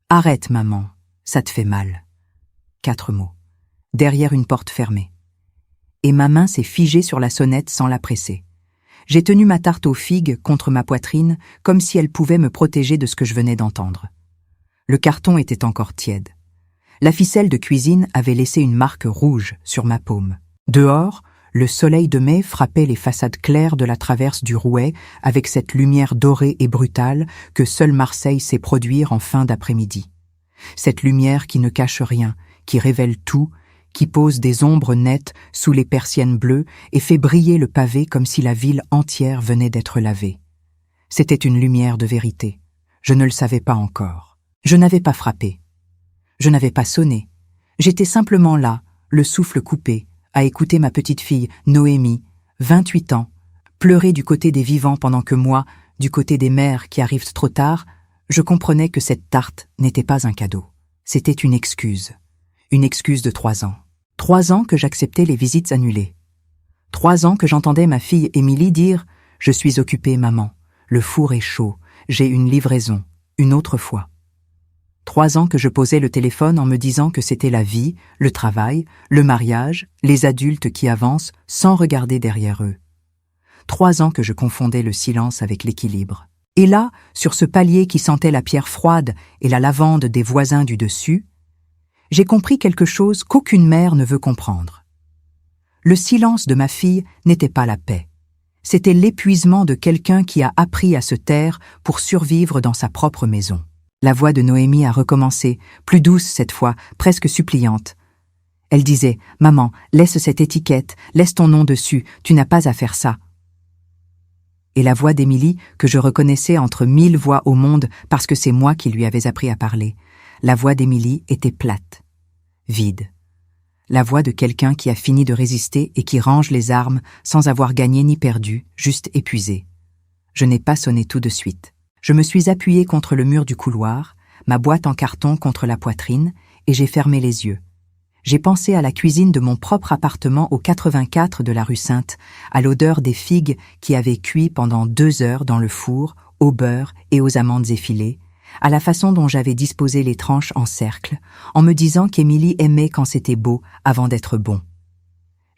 Arrête, maman, ça te fait mal. 4 mots. Derrière une porte fermée. Et ma main s'est figée sur la sonnette sans la presser. J'ai tenu ma tarte aux figues contre ma poitrine, comme si elle pouvait me protéger de ce que je venais d'entendre. Le carton était encore tiède. La ficelle de cuisine avait laissé une marque rouge sur ma paume. Dehors, le soleil de mai frappait les façades claires de la traverse du Rouet avec cette lumière dorée et brutale que seule Marseille sait produire en fin d'après-midi. Cette lumière qui ne cache rien, qui révèle tout, qui pose des ombres nettes sous les persiennes bleues et fait briller le pavé comme si la ville entière venait d'être lavée. C'était une lumière de vérité. Je ne le savais pas encore. Je n'avais pas frappé. Je n'avais pas sonné. J'étais simplement là, le souffle coupé, à écouter ma petite fille, Noémie, 28 ans, pleurer du côté des vivants pendant que moi, du côté des mères qui arrivent trop tard, je comprenais que cette tarte n'était pas un cadeau. C'était une excuse de 3 ans. 3 ans que j'acceptais les visites annulées. 3 ans que j'entendais ma fille Émilie dire « Je suis occupée, maman. Le four est chaud. J'ai une livraison. Une autre fois. » 3 ans que je posais le téléphone en me disant que c'était la vie, le travail, le mariage, les adultes qui avancent sans regarder derrière eux. 3 ans que je confondais le silence avec l'équilibre. Et là, sur ce palier qui sentait la pierre froide et la lavande des voisins du dessus, j'ai compris quelque chose qu'aucune mère ne veut comprendre. Le silence de ma fille n'était pas la paix. C'était l'épuisement de quelqu'un qui a appris à se taire pour survivre dans sa propre maison. La voix de Noémie a recommencé, plus douce cette fois, presque suppliante. Elle disait « Maman, laisse cette étiquette, laisse ton nom dessus, tu n'as pas à faire ça. » Et la voix d'Émilie, que je reconnaissais entre 1000 voix au monde parce que c'est moi qui lui avais appris à parler, la voix d'Émilie était plate, vide. La voix de quelqu'un qui a fini de résister et qui range les armes sans avoir gagné ni perdu, juste épuisé. Je n'ai pas sonné tout de suite. Je me suis appuyée contre le mur du couloir, ma boîte en carton contre la poitrine, et j'ai fermé les yeux. J'ai pensé à la cuisine de mon propre appartement au 84 de la rue Sainte, à l'odeur des figues qui avaient cuit pendant 2 heures dans le four, au beurre et aux amandes effilées, à la façon dont j'avais disposé les tranches en cercle, en me disant qu'Émilie aimait quand c'était beau avant d'être bon.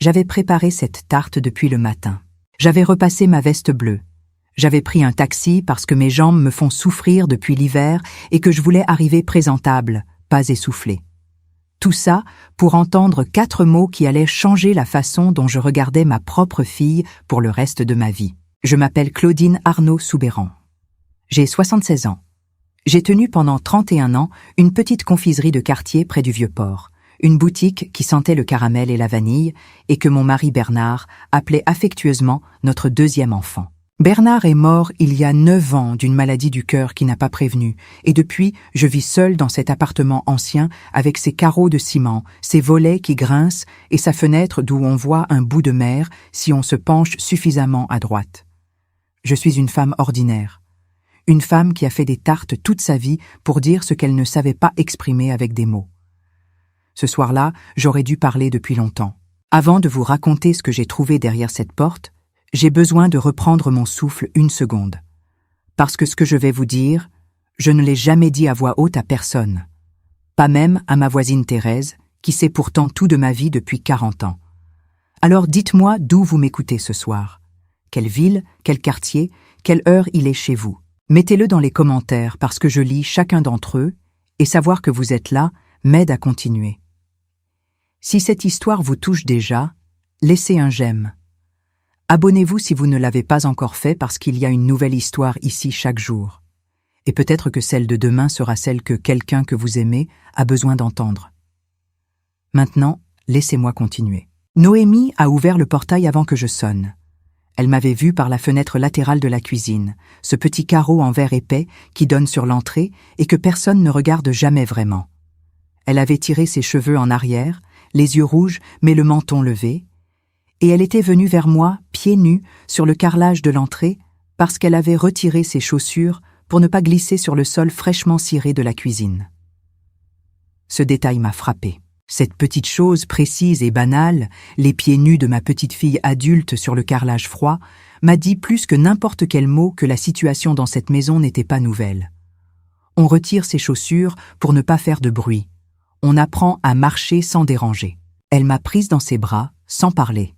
J'avais préparé cette tarte depuis le matin. J'avais repassé ma veste bleue. J'avais pris un taxi parce que mes jambes me font souffrir depuis l'hiver et que je voulais arriver présentable, pas essoufflée. Tout ça pour entendre 4 mots qui allaient changer la façon dont je regardais ma propre fille pour le reste de ma vie. Je m'appelle Claudine Arnaud-Soubeyran. J'ai 76 ans. J'ai tenu pendant 31 ans une petite confiserie de quartier près du Vieux-Port, une boutique qui sentait le caramel et la vanille et que mon mari Bernard appelait affectueusement notre 2e enfant. Bernard est mort il y a 9 ans d'une maladie du cœur qui n'a pas prévenu, et depuis, je vis seule dans cet appartement ancien avec ses carreaux de ciment, ses volets qui grincent et sa fenêtre d'où on voit un bout de mer si on se penche suffisamment à droite. Je suis une femme ordinaire. Une femme qui a fait des tartes toute sa vie pour dire ce qu'elle ne savait pas exprimer avec des mots. Ce soir-là, j'aurais dû parler depuis longtemps. Avant de vous raconter ce que j'ai trouvé derrière cette porte, j'ai besoin de reprendre mon souffle 1 seconde. Parce que ce que je vais vous dire, je ne l'ai jamais dit à voix haute à personne. Pas même à ma voisine Thérèse, qui sait pourtant tout de ma vie depuis 40 ans. Alors dites-moi d'où vous m'écoutez ce soir. Quelle ville, quel quartier, quelle heure il est chez vous. Mettez-le dans les commentaires parce que je lis chacun d'entre eux et savoir que vous êtes là m'aide à continuer. Si cette histoire vous touche déjà, laissez un j'aime. Abonnez-vous si vous ne l'avez pas encore fait parce qu'il y a une nouvelle histoire ici chaque jour. Et peut-être que celle de demain sera celle que quelqu'un que vous aimez a besoin d'entendre. Maintenant, laissez-moi continuer. Noémie a ouvert le portail avant que je sonne. Elle m'avait vue par la fenêtre latérale de la cuisine, ce petit carreau en verre épais qui donne sur l'entrée et que personne ne regarde jamais vraiment. Elle avait tiré ses cheveux en arrière, les yeux rouges mais le menton levé, et elle était venue vers moi, pieds nus, sur le carrelage de l'entrée, parce qu'elle avait retiré ses chaussures pour ne pas glisser sur le sol fraîchement ciré de la cuisine. Ce détail m'a frappé. Cette petite chose précise et banale, les pieds nus de ma petite fille adulte sur le carrelage froid, m'a dit plus que n'importe quel mot que la situation dans cette maison n'était pas nouvelle. On retire ses chaussures pour ne pas faire de bruit. On apprend à marcher sans déranger. Elle m'a prise dans ses bras, sans parler.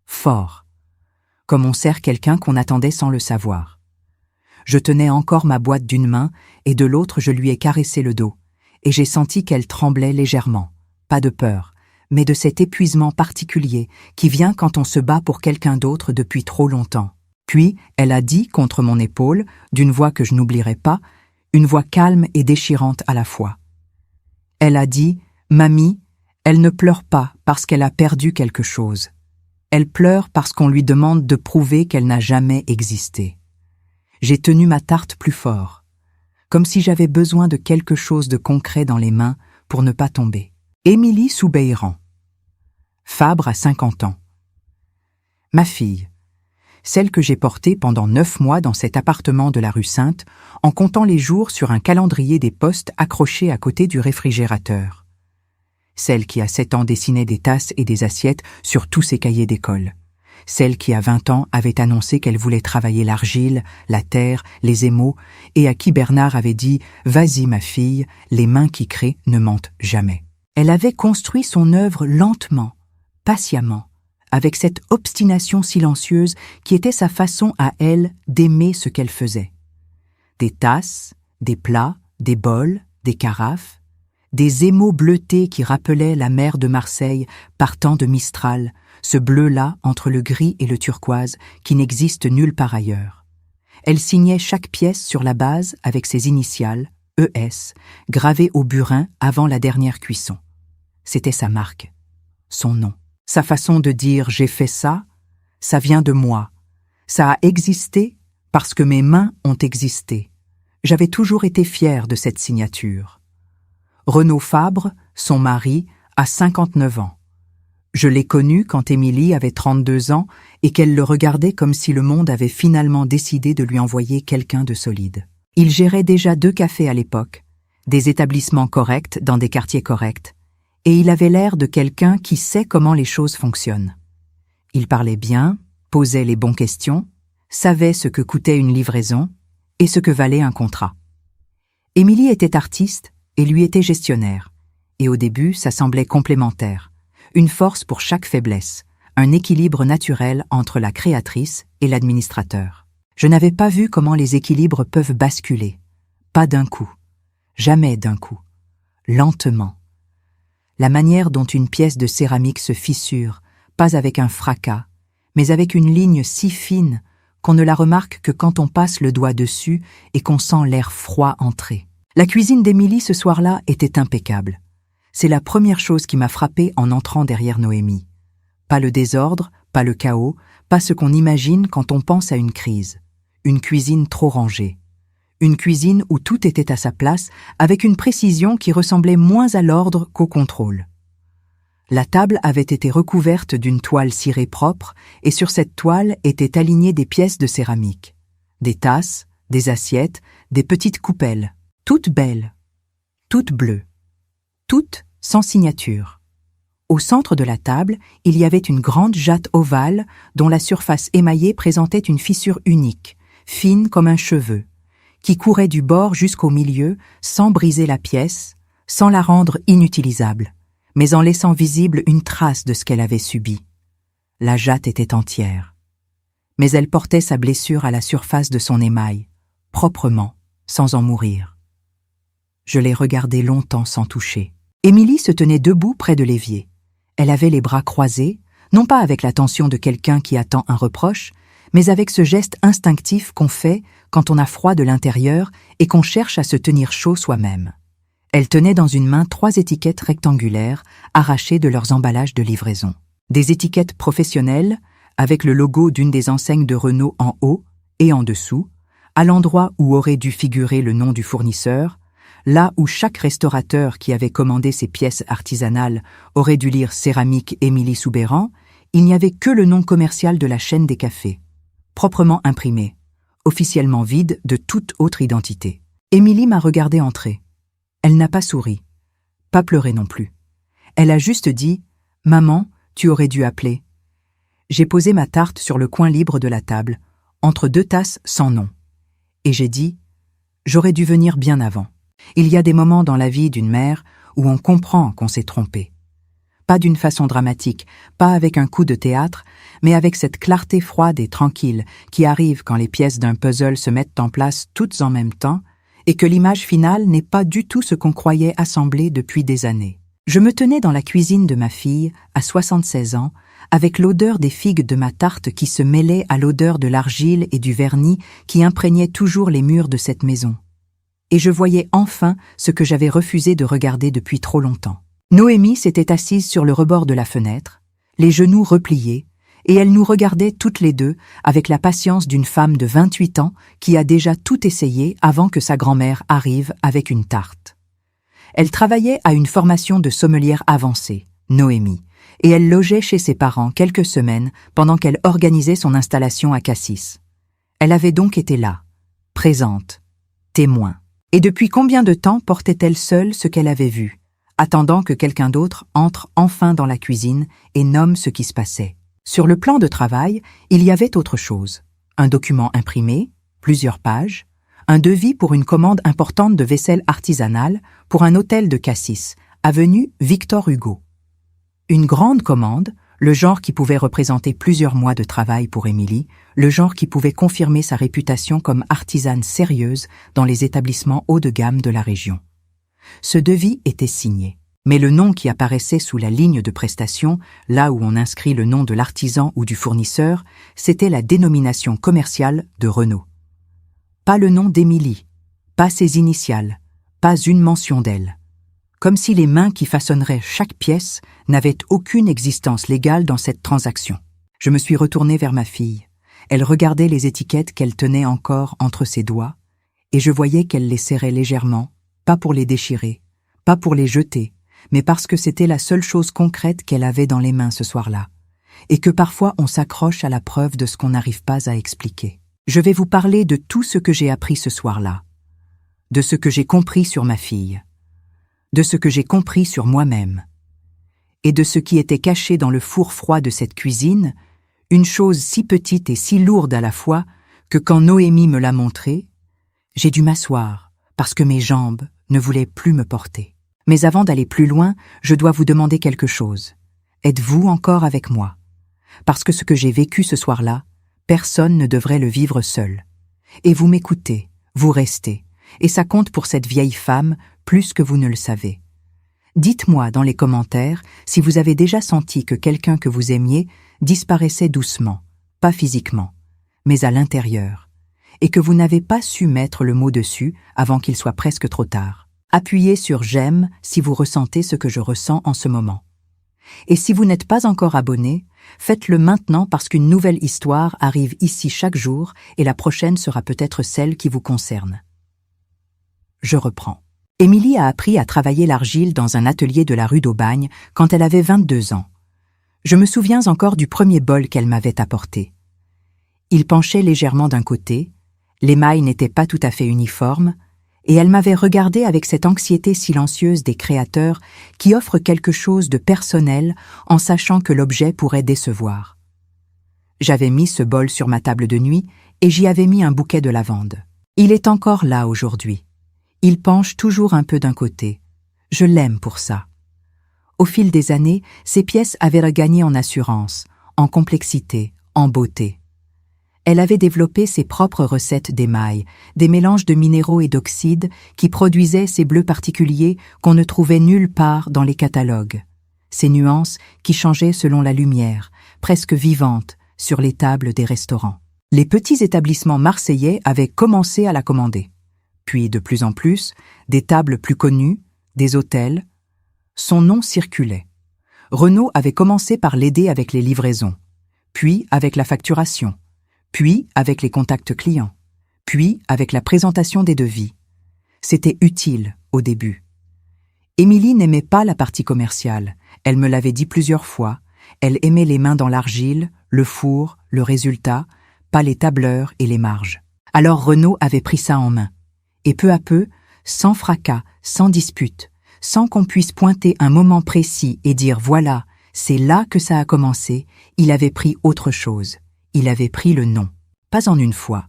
Fort. Comme on serre quelqu'un qu'on attendait sans le savoir. Je tenais encore ma boîte d'une main et de l'autre je lui ai caressé le dos. Et j'ai senti qu'elle tremblait légèrement. Pas de peur, mais de cet épuisement particulier qui vient quand on se bat pour quelqu'un d'autre depuis trop longtemps. Puis, elle a dit contre mon épaule, d'une voix que je n'oublierai pas, une voix calme et déchirante à la fois. Elle a dit « Mamie, elle ne pleure pas parce qu'elle a perdu quelque chose. Elle pleure parce qu'on lui demande de prouver qu'elle n'a jamais existé. » J'ai tenu ma tarte plus fort, comme si j'avais besoin de quelque chose de concret dans les mains pour ne pas tomber. Émilie Soubeyran. Fabre a 50 ans. Ma fille, celle que j'ai portée pendant 9 mois dans cet appartement de la rue Sainte, en comptant les jours sur un calendrier des postes accroché à côté du réfrigérateur. Celle qui à 7 ans dessinait des tasses et des assiettes sur tous ses cahiers d'école. Celle qui à 20 ans avait annoncé qu'elle voulait travailler l'argile, la terre, les émaux, et à qui Bernard avait dit « Vas-y ma fille, les mains qui créent ne mentent jamais ». Elle avait construit son œuvre lentement, patiemment, avec cette obstination silencieuse qui était sa façon à elle d'aimer ce qu'elle faisait. Des tasses, des plats, des bols, des carafes, des émaux bleutés qui rappelaient la mer de Marseille partant de Mistral, ce bleu-là entre le gris et le turquoise qui n'existe nulle part ailleurs. Elle signait chaque pièce sur la base avec ses initiales, ES, gravées au burin avant la dernière cuisson. C'était sa marque, son nom. Sa façon de dire « j'ai fait ça », ça vient de moi. Ça a existé parce que mes mains ont existé. J'avais toujours été fière de cette signature. Renaud Fabre, son mari, a 59 ans. Je l'ai connu quand Émilie avait 32 ans et qu'elle le regardait comme si le monde avait finalement décidé de lui envoyer quelqu'un de solide. Il gérait déjà 2 cafés à l'époque, des établissements corrects dans des quartiers corrects, et il avait l'air de quelqu'un qui sait comment les choses fonctionnent. Il parlait bien, posait les bonnes questions, savait ce que coûtait une livraison et ce que valait un contrat. Émilie était artiste et lui était gestionnaire, et au début ça semblait complémentaire. Une force pour chaque faiblesse, un équilibre naturel entre la créatrice et l'administrateur. Je n'avais pas vu comment les équilibres peuvent basculer. Pas d'un coup. Jamais d'un coup. Lentement. La manière dont une pièce de céramique se fissure, pas avec un fracas, mais avec une ligne si fine qu'on ne la remarque que quand on passe le doigt dessus et qu'on sent l'air froid entrer. La cuisine d'Émilie ce soir-là était impeccable. C'est la première chose qui m'a frappée en entrant derrière Noémie. Pas le désordre, pas le chaos, pas ce qu'on imagine quand on pense à une crise. Une cuisine trop rangée. Une cuisine où tout était à sa place, avec une précision qui ressemblait moins à l'ordre qu'au contrôle. La table avait été recouverte d'une toile cirée propre, et sur cette toile étaient alignées des pièces de céramique. Des tasses, des assiettes, des petites coupelles, toutes belles, toutes bleues. Toutes sans signature. Au centre de la table, il y avait une grande jatte ovale dont la surface émaillée présentait une fissure unique, fine comme un cheveu, qui courait du bord jusqu'au milieu sans briser la pièce, sans la rendre inutilisable, mais en laissant visible une trace de ce qu'elle avait subi. La jatte était entière. Mais elle portait sa blessure à la surface de son émail, proprement, sans en mourir. Je l'ai regardée longtemps sans toucher. Émilie se tenait debout près de l'évier. Elle avait les bras croisés, non pas avec l'attention de quelqu'un qui attend un reproche, mais avec ce geste instinctif qu'on fait quand on a froid de l'intérieur et qu'on cherche à se tenir chaud soi-même. Elle tenait dans une main 3 étiquettes rectangulaires arrachées de leurs emballages de livraison. Des étiquettes professionnelles, avec le logo d'une des enseignes de Renault en haut et en dessous, à l'endroit où aurait dû figurer le nom du fournisseur, là où chaque restaurateur qui avait commandé ces pièces artisanales aurait dû lire Céramique Émilie Soubeyran, il n'y avait que le nom commercial de la chaîne des cafés, proprement imprimé, officiellement vide de toute autre identité. Émilie m'a regardé entrer. Elle n'a pas souri, pas pleuré non plus. Elle a juste dit « Maman, tu aurais dû appeler ». J'ai posé ma tarte sur le coin libre de la table, entre 2 tasses sans nom. Et j'ai dit J'aurais dû venir bien avant. Il y a des moments dans la vie d'une mère où on comprend qu'on s'est trompé. Pas d'une façon dramatique, pas avec un coup de théâtre, mais avec cette clarté froide et tranquille qui arrive quand les pièces d'un puzzle se mettent en place toutes en même temps et que l'image finale n'est pas du tout ce qu'on croyait assembler depuis des années. Je me tenais dans la cuisine de ma fille, à 76 ans, avec l'odeur des figues de ma tarte qui se mêlait à l'odeur de l'argile et du vernis qui imprégnait toujours les murs de cette maison. Et je voyais enfin ce que j'avais refusé de regarder depuis trop longtemps. Noémie s'était assise sur le rebord de la fenêtre, les genoux repliés, et elle nous regardait toutes les deux avec la patience d'une femme de 28 ans qui a déjà tout essayé avant que sa grand-mère arrive avec une tarte. Elle travaillait à une formation de sommelière avancée, Noémie, et elle logeait chez ses parents quelques semaines pendant qu'elle organisait son installation à Cassis. Elle avait donc été là, présente, témoin. Et depuis combien de temps portait-elle seule ce qu'elle avait vu, attendant que quelqu'un d'autre entre enfin dans la cuisine et nomme ce qui se passait? Sur le plan de travail, il y avait autre chose. Un document imprimé, plusieurs pages, un devis pour une commande importante de vaisselle artisanale pour un hôtel de Cassis, avenue Victor Hugo. Une grande commande, le genre qui pouvait représenter plusieurs mois de travail pour Émilie, le genre qui pouvait confirmer sa réputation comme artisane sérieuse dans les établissements haut de gamme de la région. Ce devis était signé, mais le nom qui apparaissait sous la ligne de prestation, là où on inscrit le nom de l'artisan ou du fournisseur, c'était la dénomination commerciale de Renault. Pas le nom d'Émilie, pas ses initiales, pas une mention d'elle. Comme si les mains qui façonneraient chaque pièce n'avaient aucune existence légale dans cette transaction. Je me suis retournée vers ma fille. Elle regardait les étiquettes qu'elle tenait encore entre ses doigts, et je voyais qu'elle les serrait légèrement, pas pour les déchirer, pas pour les jeter, mais parce que c'était la seule chose concrète qu'elle avait dans les mains ce soir-là, et que parfois on s'accroche à la preuve de ce qu'on n'arrive pas à expliquer. Je vais vous parler de tout ce que j'ai appris ce soir-là, de ce que j'ai compris sur ma fille, de ce que j'ai compris sur moi-même, et de ce qui était caché dans le four froid de cette cuisine, une chose si petite et si lourde à la fois que quand Noémie me l'a montrée, j'ai dû m'asseoir parce que mes jambes ne voulaient plus me porter. Mais avant d'aller plus loin, je dois vous demander quelque chose. Êtes-vous encore avec moi? Parce que ce que j'ai vécu ce soir-là, personne ne devrait le vivre seul. Et vous m'écoutez, vous restez, et ça compte pour cette vieille femme plus que vous ne le savez. Dites-moi dans les commentaires si vous avez déjà senti que quelqu'un que vous aimiez disparaissait doucement, pas physiquement, mais à l'intérieur, et que vous n'avez pas su mettre le mot dessus avant qu'il soit presque trop tard. Appuyez sur « J'aime » si vous ressentez ce que je ressens en ce moment. Et si vous n'êtes pas encore abonné, faites-le maintenant parce qu'une nouvelle histoire arrive ici chaque jour et la prochaine sera peut-être celle qui vous concerne. Je reprends. Émilie a appris à travailler l'argile dans un atelier de la rue d'Aubagne quand elle avait 22 ans. Je me souviens encore du premier bol qu'elle m'avait apporté. Il penchait légèrement d'un côté, l'émail n'était pas tout à fait uniforme, et elle m'avait regardé avec cette anxiété silencieuse des créateurs qui offrent quelque chose de personnel en sachant que l'objet pourrait décevoir. J'avais mis ce bol sur ma table de nuit et j'y avais mis un bouquet de lavande. Il est encore là aujourd'hui. Il penche toujours un peu d'un côté. Je l'aime pour ça. Au fil des années, ces pièces avaient regagné en assurance, en complexité, en beauté. Elle avait développé ses propres recettes d'émail, des mélanges de minéraux et d'oxydes qui produisaient ces bleus particuliers qu'on ne trouvait nulle part dans les catalogues. Ces nuances qui changeaient selon la lumière, presque vivantes, sur les tables des restaurants. Les petits établissements marseillais avaient commencé à la commander. Puis, de plus en plus, des tables plus connues, des hôtels. Son nom circulait. Renault avait commencé par l'aider avec les livraisons, puis avec la facturation, puis avec les contacts clients, puis avec la présentation des devis. C'était utile au début. Émilie n'aimait pas la partie commerciale, elle me l'avait dit plusieurs fois, elle aimait les mains dans l'argile, le four, le résultat, pas les tableurs et les marges. Alors Renault avait pris ça en main. Et peu à peu, sans fracas, sans dispute, sans qu'on puisse pointer un moment précis et dire « voilà, c'est là que ça a commencé », il avait pris autre chose. Il avait pris le nom. Pas en une fois.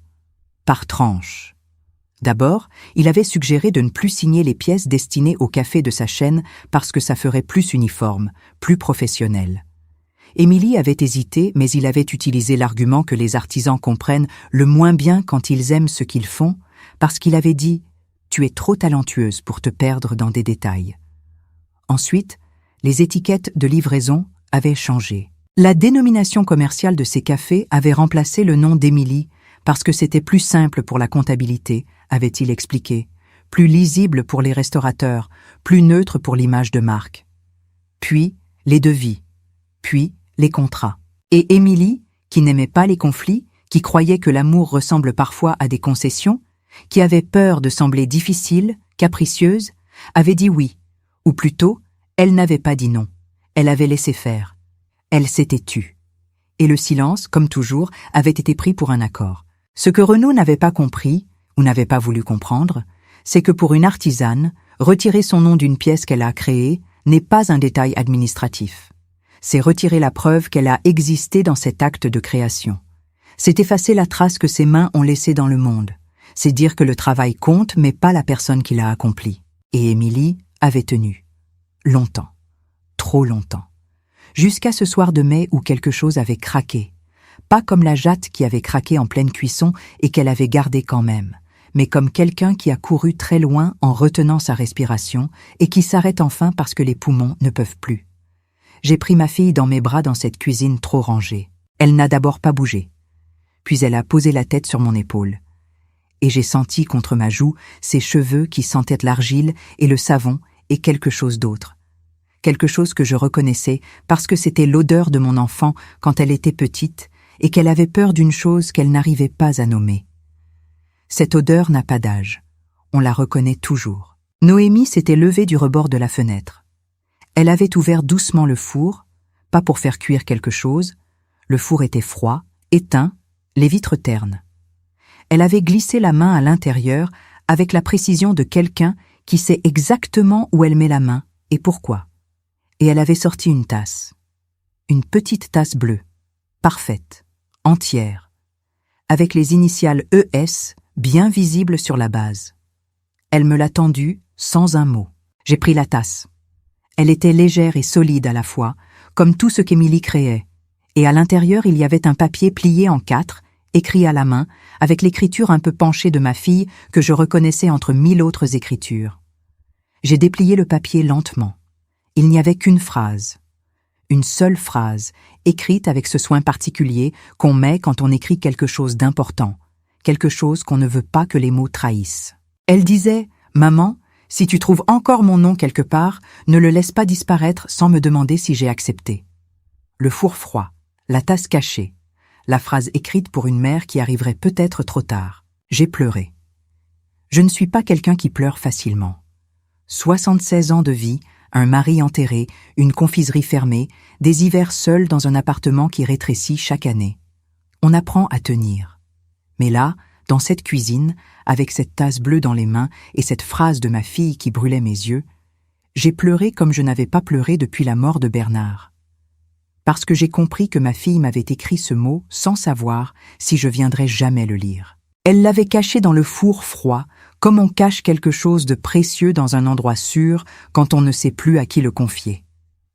Par tranche. D'abord, il avait suggéré de ne plus signer les pièces destinées au café de sa chaîne parce que ça ferait plus uniforme, plus professionnel. Émilie avait hésité, mais il avait utilisé l'argument que les artisans comprennent le moins bien quand ils aiment ce qu'ils font, parce qu'il avait dit « Tu es trop talentueuse pour te perdre dans des détails ». Ensuite, les étiquettes de livraison avaient changé. La dénomination commerciale de ces cafés avait remplacé le nom d'Émilie parce que c'était plus simple pour la comptabilité, avait-il expliqué, plus lisible pour les restaurateurs, plus neutre pour l'image de marque. Puis, les devis. Puis, les contrats. Et Émilie, qui n'aimait pas les conflits, qui croyait que l'amour ressemble parfois à des concessions, qui avait peur de sembler difficile, capricieuse, avait dit oui. Ou plutôt, elle n'avait pas dit non. Elle avait laissé faire. Elle s'était tue. Et le silence, comme toujours, avait été pris pour un accord. Ce que Renaud n'avait pas compris, ou n'avait pas voulu comprendre, c'est que pour une artisane, retirer son nom d'une pièce qu'elle a créée n'est pas un détail administratif. C'est retirer la preuve qu'elle a existé dans cet acte de création. C'est effacer la trace que ses mains ont laissée dans le monde. C'est dire que le travail compte, mais pas la personne qui l'a accompli. Et Émilie avait tenu. Longtemps. Trop longtemps. Jusqu'à ce soir de mai où quelque chose avait craqué. Pas comme la jatte qui avait craqué en pleine cuisson et qu'elle avait gardée quand même, mais comme quelqu'un qui a couru très loin en retenant sa respiration et qui s'arrête enfin parce que les poumons ne peuvent plus. J'ai pris ma fille dans mes bras dans cette cuisine trop rangée. Elle n'a d'abord pas bougé. Puis elle a posé la tête sur mon épaule. Et j'ai senti contre ma joue ses cheveux qui sentaient l'argile et le savon et quelque chose d'autre. Quelque chose que je reconnaissais parce que c'était l'odeur de mon enfant quand elle était petite et qu'elle avait peur d'une chose qu'elle n'arrivait pas à nommer. Cette odeur n'a pas d'âge. On la reconnaît toujours. Noémie s'était levée du rebord de la fenêtre. Elle avait ouvert doucement le four, pas pour faire cuire quelque chose. Le four était froid, éteint, les vitres ternes. Elle avait glissé la main à l'intérieur avec la précision de quelqu'un qui sait exactement où elle met la main et pourquoi. Et elle avait sorti une tasse. Une petite tasse bleue, parfaite, entière, avec les initiales ES bien visibles sur la base. Elle me l'a tendue sans un mot. J'ai pris la tasse. Elle était légère et solide à la fois, comme tout ce qu'Émilie créait, et à l'intérieur il y avait un papier plié en 4, écrit à la main, avec l'écriture un peu penchée de ma fille que je reconnaissais entre 1000 autres écritures. J'ai déplié le papier lentement. Il n'y avait qu'une phrase. Une seule phrase, écrite avec ce soin particulier qu'on met quand on écrit quelque chose d'important, quelque chose qu'on ne veut pas que les mots trahissent. Elle disait « Maman, si tu trouves encore mon nom quelque part, ne le laisse pas disparaître sans me demander si j'ai accepté. » Le four froid, la tasse cachée, la phrase écrite pour une mère qui arriverait peut-être trop tard. J'ai pleuré. Je ne suis pas quelqu'un qui pleure facilement. 76 ans de vie, un mari enterré, une confiserie fermée, des hivers seuls dans un appartement qui rétrécit chaque année. On apprend à tenir. Mais là, dans cette cuisine, avec cette tasse bleue dans les mains et cette phrase de ma fille qui brûlait mes yeux, j'ai pleuré comme je n'avais pas pleuré depuis la mort de Bernard. Parce que j'ai compris que ma fille m'avait écrit ce mot sans savoir si je viendrais jamais le lire. Elle l'avait caché dans le four froid, comme on cache quelque chose de précieux dans un endroit sûr quand on ne sait plus à qui le confier.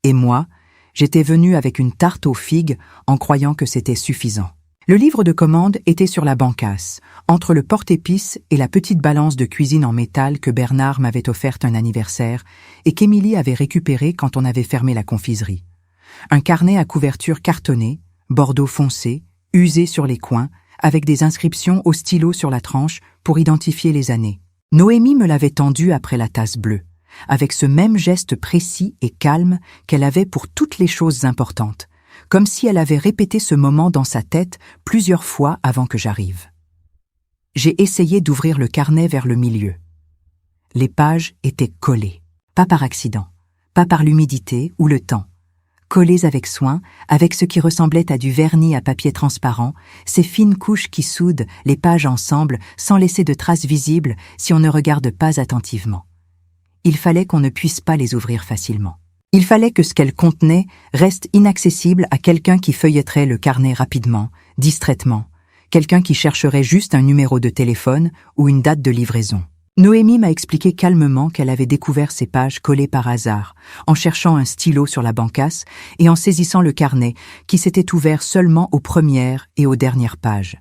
Et moi, j'étais venue avec une tarte aux figues en croyant que c'était suffisant. Le livre de commande était sur la bancasse, entre le porte-épices et la petite balance de cuisine en métal que Bernard m'avait offerte un anniversaire et qu'Émilie avait récupéré quand on avait fermé la confiserie. Un carnet à couverture cartonnée, bordeaux foncé, usé sur les coins, avec des inscriptions au stylo sur la tranche pour identifier les années. Noémie me l'avait tendu après la tasse bleue, avec ce même geste précis et calme qu'elle avait pour toutes les choses importantes, comme si elle avait répété ce moment dans sa tête plusieurs fois avant que j'arrive. J'ai essayé d'ouvrir le carnet vers le milieu. Les pages étaient collées, pas par accident, pas par l'humidité ou le temps. Collées avec soin, avec ce qui ressemblait à du vernis à papier transparent, ces fines couches qui soudent les pages ensemble sans laisser de traces visibles si on ne regarde pas attentivement. Il fallait qu'on ne puisse pas les ouvrir facilement. Il fallait que ce qu'elles contenaient reste inaccessible à quelqu'un qui feuilletterait le carnet rapidement, distraitement, quelqu'un qui chercherait juste un numéro de téléphone ou une date de livraison. Noémie m'a expliqué calmement qu'elle avait découvert ces pages collées par hasard, en cherchant un stylo sur la bancasse et en saisissant le carnet qui s'était ouvert seulement aux premières et aux dernières pages.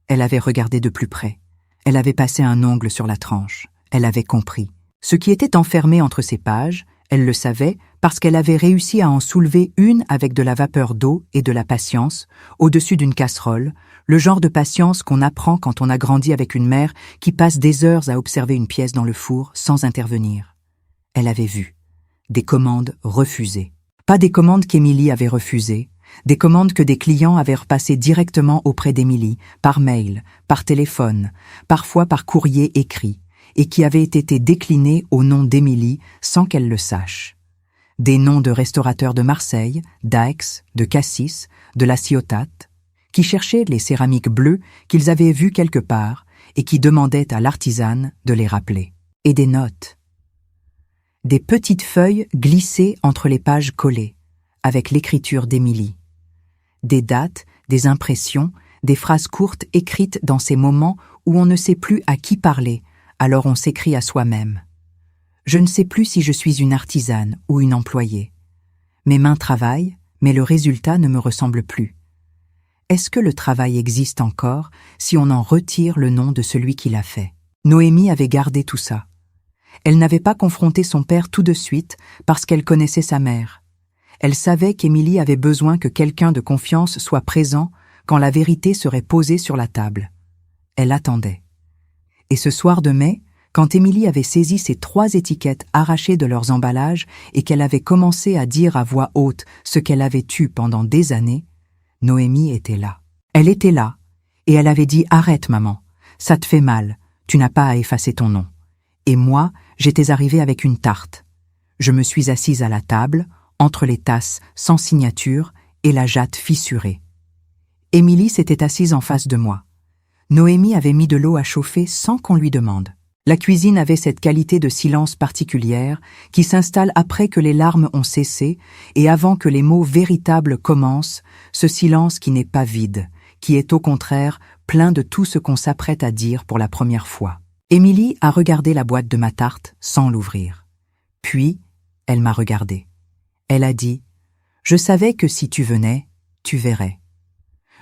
Elle avait regardé de plus près. Elle avait passé un ongle sur la tranche. Elle avait compris. Ce qui était enfermé entre ces pages, elle le savait parce qu'elle avait réussi à en soulever une avec de la vapeur d'eau et de la patience, au-dessus d'une casserole, le genre de patience qu'on apprend quand on a grandi avec une mère qui passe des heures à observer une pièce dans le four sans intervenir. Elle avait vu. Des commandes refusées. Pas des commandes qu'Émilie avait refusées, des commandes que des clients avaient repassées directement auprès d'Émilie, par mail, par téléphone, parfois par courrier écrit, et qui avaient été déclinées au nom d'Émilie sans qu'elle le sache. Des noms de restaurateurs de Marseille, d'Aix, de Cassis, de la Ciotat, qui cherchaient les céramiques bleues qu'ils avaient vues quelque part et qui demandaient à l'artisane de les rappeler. Et des notes. Des petites feuilles glissées entre les pages collées, avec l'écriture d'Émilie. Des dates, des impressions, des phrases courtes écrites dans ces moments où on ne sait plus à qui parler, alors on s'écrit à soi-même. Je ne sais plus si je suis une artisane ou une employée. Mes mains travaillent, mais le résultat ne me ressemble plus. Est-ce que le travail existe encore si on en retire le nom de celui qui l'a fait? Noémie avait gardé tout ça. Elle n'avait pas confronté son père tout de suite parce qu'elle connaissait sa mère. Elle savait qu'Émilie avait besoin que quelqu'un de confiance soit présent quand la vérité serait posée sur la table. Elle attendait. Et ce soir de mai, quand Émilie avait saisi ces 3 étiquettes arrachées de leurs emballages et qu'elle avait commencé à dire à voix haute ce qu'elle avait eu pendant des années, Noémie était là. Elle était là, et elle avait dit « Arrête, maman, ça te fait mal, tu n'as pas à effacer ton nom. » Et moi, j'étais arrivée avec une tarte. Je me suis assise à la table, entre les tasses sans signature et la jatte fissurée. Émilie s'était assise en face de moi. Noémie avait mis de l'eau à chauffer sans qu'on lui demande. La cuisine avait cette qualité de silence particulière qui s'installe après que les larmes ont cessé et avant que les mots véritables commencent, ce silence qui n'est pas vide, qui est au contraire plein de tout ce qu'on s'apprête à dire pour la première fois. Émilie a regardé la boîte de ma tarte sans l'ouvrir. Puis, elle m'a regardée. Elle a dit « Je savais que si tu venais, tu verrais.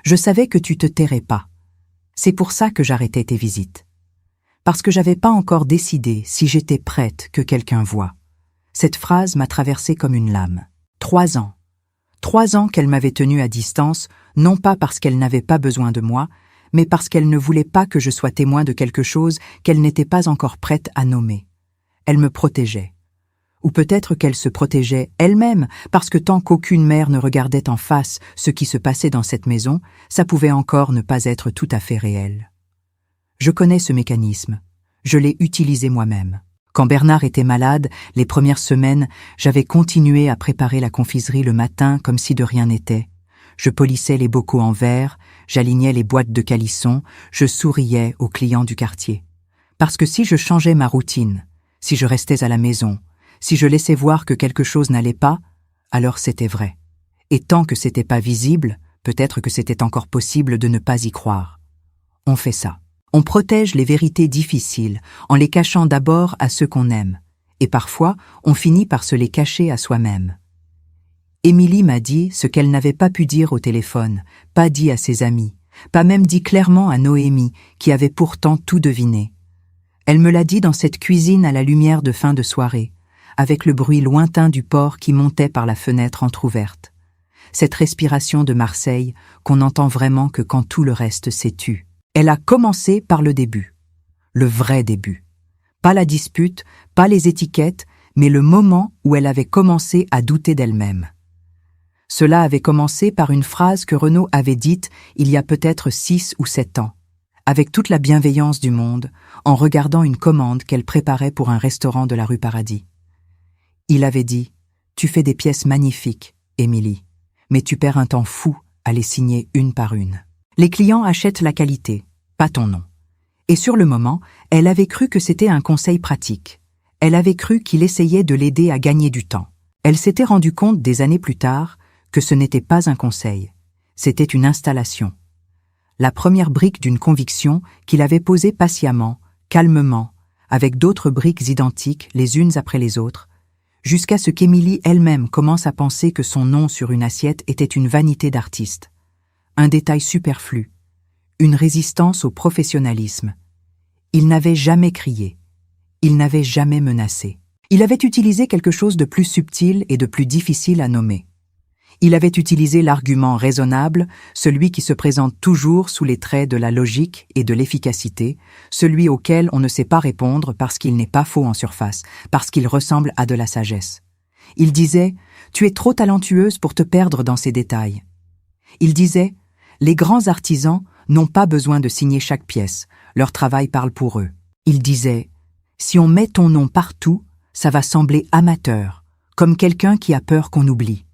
Je savais que tu te tairais pas. C'est pour ça que j'arrêtais tes visites. Parce que j'avais pas encore décidé si j'étais prête que quelqu'un voie. » Cette phrase m'a traversée comme une lame. 3 ans. 3 ans qu'elle m'avait tenue à distance, non pas parce qu'elle n'avait pas besoin de moi, mais parce qu'elle ne voulait pas que je sois témoin de quelque chose qu'elle n'était pas encore prête à nommer. Elle me protégeait. Ou peut-être qu'elle se protégeait elle-même, parce que tant qu'aucune mère ne regardait en face ce qui se passait dans cette maison, ça pouvait encore ne pas être tout à fait réel. Je connais ce mécanisme. Je l'ai utilisé moi-même. Quand Bernard était malade, les premières semaines, j'avais continué à préparer la confiserie le matin comme si de rien n'était. Je polissais les bocaux en verre, j'alignais les boîtes de calissons, je souriais aux clients du quartier. Parce que si je changeais ma routine, si je restais à la maison, si je laissais voir que quelque chose n'allait pas, alors c'était vrai. Et tant que c'était pas visible, peut-être que c'était encore possible de ne pas y croire. On fait ça. On protège les vérités difficiles en les cachant d'abord à ceux qu'on aime, et parfois on finit par se les cacher à soi-même. Émilie m'a dit ce qu'elle n'avait pas pu dire au téléphone, pas dit à ses amis, pas même dit clairement à Noémie, qui avait pourtant tout deviné. Elle me l'a dit dans cette cuisine à la lumière de fin de soirée, avec le bruit lointain du port qui montait par la fenêtre entr'ouverte. Cette respiration de Marseille qu'on n'entend vraiment que quand tout le reste s'est tu. Elle a commencé par le début, le vrai début. Pas la dispute, pas les étiquettes, mais le moment où elle avait commencé à douter d'elle-même. Cela avait commencé par une phrase que Renaud avait dite il y a peut-être 6 ou 7 ans, avec toute la bienveillance du monde, en regardant une commande qu'elle préparait pour un restaurant de la rue Paradis. Il avait dit « Tu fais des pièces magnifiques, Émilie, mais tu perds un temps fou à les signer une par une. Les clients achètent la qualité, pas ton nom. » Et sur le moment, elle avait cru que c'était un conseil pratique. Elle avait cru qu'il essayait de l'aider à gagner du temps. Elle s'était rendue compte des années plus tard que ce n'était pas un conseil, c'était une installation. la première brique d'une conviction qu'il avait posée patiemment, calmement, avec d'autres briques identiques les unes après les autres, jusqu'à ce qu'Émilie elle-même commence à penser que son nom sur une assiette était une vanité d'artiste, un détail superflu, une résistance au professionnalisme. Il n'avait jamais crié, il n'avait jamais menacé. Il avait utilisé quelque chose de plus subtil et de plus difficile à nommer. Il avait utilisé l'argument raisonnable, celui qui se présente toujours sous les traits de la logique et de l'efficacité, celui auquel on ne sait pas répondre parce qu'il n'est pas faux en surface, parce qu'il ressemble à de la sagesse. Il disait « Tu es trop talentueuse pour te perdre dans ces détails ». Il disait « Les grands artisans n'ont pas besoin de signer chaque pièce, leur travail parle pour eux ». Il disait « Si on met ton nom partout, ça va sembler amateur, comme quelqu'un qui a peur qu'on oublie ».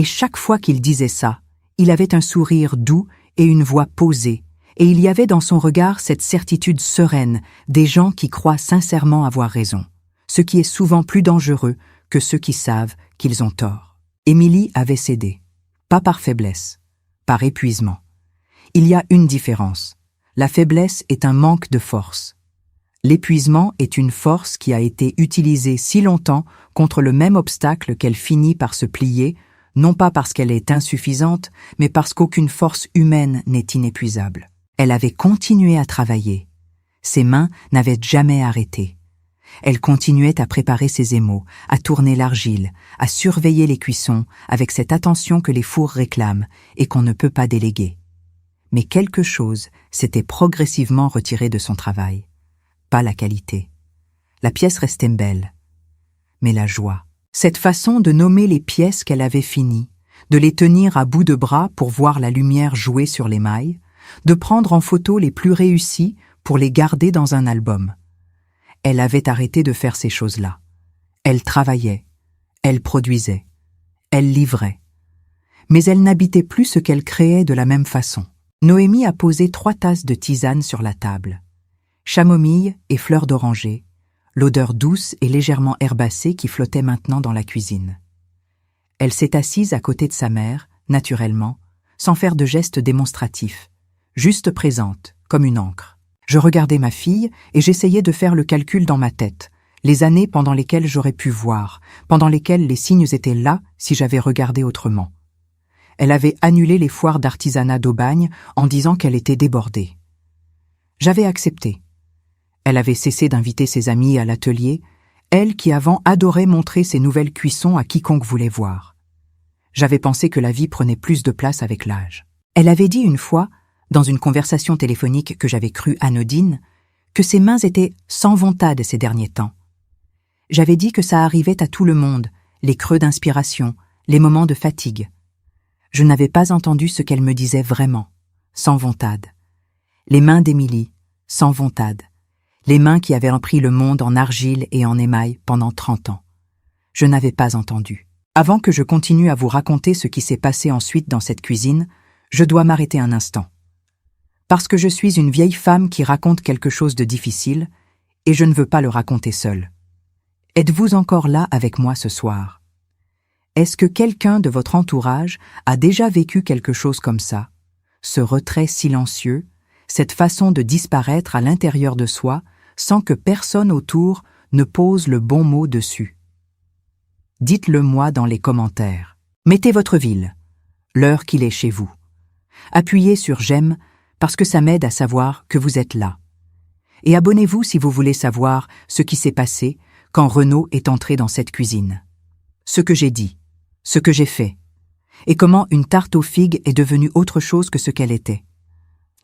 Et chaque fois qu'il disait ça, il avait un sourire doux et une voix posée, et il y avait dans son regard cette certitude sereine des gens qui croient sincèrement avoir raison, ce qui est souvent plus dangereux que ceux qui savent qu'ils ont tort. Émilie avait cédé, pas par faiblesse, par épuisement. Il y a une différence. La faiblesse est un manque de force. L'épuisement est une force qui a été utilisée si longtemps contre le même obstacle qu'elle finit par se plier, non pas parce qu'elle est insuffisante, mais parce qu'aucune force humaine n'est inépuisable. Elle avait continué à travailler. Ses mains n'avaient jamais arrêté. Elle continuait à préparer ses émaux, à tourner l'argile, à surveiller les cuissons avec cette attention que les fours réclament et qu'on ne peut pas déléguer. Mais quelque chose s'était progressivement retiré de son travail. Pas la qualité. La pièce restait belle, mais la joie. Cette façon de nommer les pièces qu'elle avait finies, de les tenir à bout de bras pour voir la lumière jouer sur l'émail, de prendre en photo les plus réussies pour les garder dans un album. Elle avait arrêté de faire ces choses-là. Elle travaillait, elle produisait, elle livrait. Mais elle n'habitait plus ce qu'elle créait de la même façon. Noémie a posé 3 tasses de tisane sur la table. Chamomille et fleurs d'oranger, l'odeur douce et légèrement herbacée qui flottait maintenant dans la cuisine. Elle s'est assise à côté de sa mère, naturellement, sans faire de gestes démonstratifs, juste présente, comme une encre. Je regardais ma fille et j'essayais de faire le calcul dans ma tête, les années pendant lesquelles j'aurais pu voir, pendant lesquelles les signes étaient là si j'avais regardé autrement. Elle avait annulé les foires d'artisanat d'Aubagne en disant qu'elle était débordée. J'avais accepté. Elle avait cessé d'inviter ses amis à l'atelier, elle qui avant adorait montrer ses nouvelles cuissons à quiconque voulait voir. J'avais pensé que la vie prenait plus de place avec l'âge. Elle avait dit une fois, dans une conversation téléphonique que j'avais crue anodine, que ses mains étaient sans vontade ces derniers temps. J'avais dit que ça arrivait à tout le monde, les creux d'inspiration, les moments de fatigue. Je n'avais pas entendu ce qu'elle me disait vraiment, sans vontade. Les mains d'Émilie, sans vontade. Les mains qui avaient repris le monde en argile et en émail pendant 30 ans. Je n'avais pas entendu. Avant que je continue à vous raconter ce qui s'est passé ensuite dans cette cuisine, je dois m'arrêter un instant. Parce que je suis une vieille femme qui raconte quelque chose de difficile, et je ne veux pas le raconter seule. Êtes-vous encore là avec moi ce soir? Est-ce que quelqu'un de votre entourage a déjà vécu quelque chose comme ça? Ce retrait silencieux, cette façon de disparaître à l'intérieur de soi, sans que personne autour ne pose le bon mot dessus. Dites-le moi dans les commentaires. Mettez votre ville, l'heure qu'il est chez vous. Appuyez sur j'aime parce que ça m'aide à savoir que vous êtes là. Et abonnez-vous si vous voulez savoir ce qui s'est passé quand Renaud est entré dans cette cuisine. Ce que j'ai dit, ce que j'ai fait, et comment une tarte aux figues est devenue autre chose que ce qu'elle était.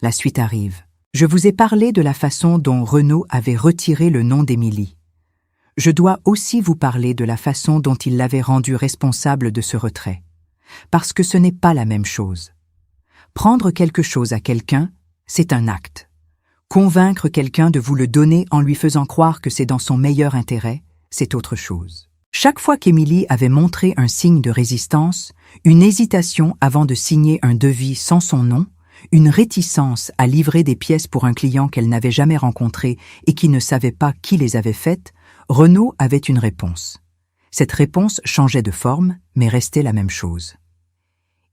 La suite arrive. Je vous ai parlé de la façon dont Renaud avait retiré le nom d'Émilie. Je dois aussi vous parler de la façon dont il l'avait rendu responsable de ce retrait. Parce que ce n'est pas la même chose. Prendre quelque chose à quelqu'un, c'est un acte. Convaincre quelqu'un de vous le donner en lui faisant croire que c'est dans son meilleur intérêt, c'est autre chose. Chaque fois qu'Émilie avait montré un signe de résistance, une hésitation avant de signer un devis sans son nom, une réticence à livrer des pièces pour un client qu'elle n'avait jamais rencontré et qui ne savait pas qui les avait faites, Renaud avait une réponse. Cette réponse changeait de forme, mais restait la même chose.